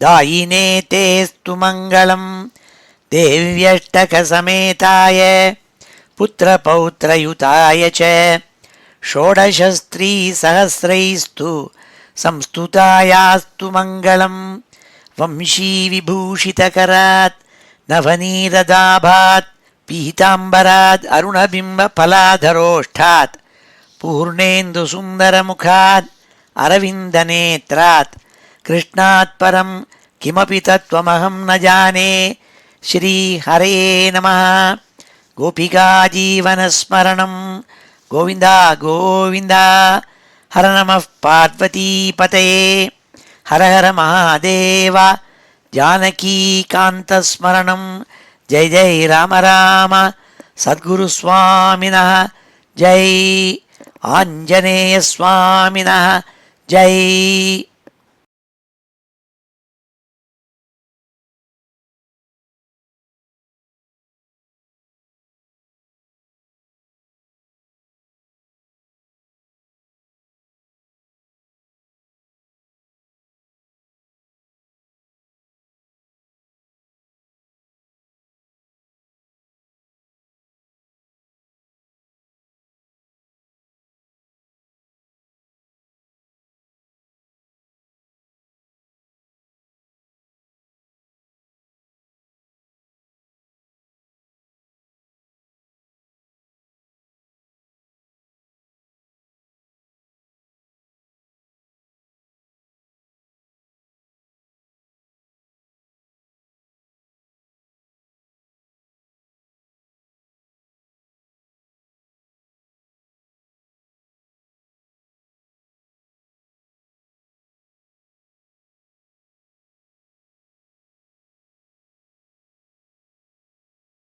दायिने तेस्तु मङ्गलं. देव्यष्टकसमेताय पुत्रपौत्रयुताय च षोडशस्त्रीसहस्रैस्तु संस्तुतायास्तु मङ्गलं. वंशीविभूषितकरात् नवनीरदाभात् पीताम्बराद् अरुणबिम्बफलाधरोष्ठात् पूर्णेन्दुसुन्दरमुखात् अरविन्दनेत्रात् कृष्णात् परं किमपि तत्त्वमहं न जाने. श्रीहरये नमः. गोपिकाजीवनस्मरणं गोविन्द गोविन्द. हर नमः पार्वतीपतये. हर हर महादेव. जानकीकान्तस्मरणं जय जय राम राम. सद्गुरुस्वामिनः जय. आञ्जनेयस्वामिनः जय.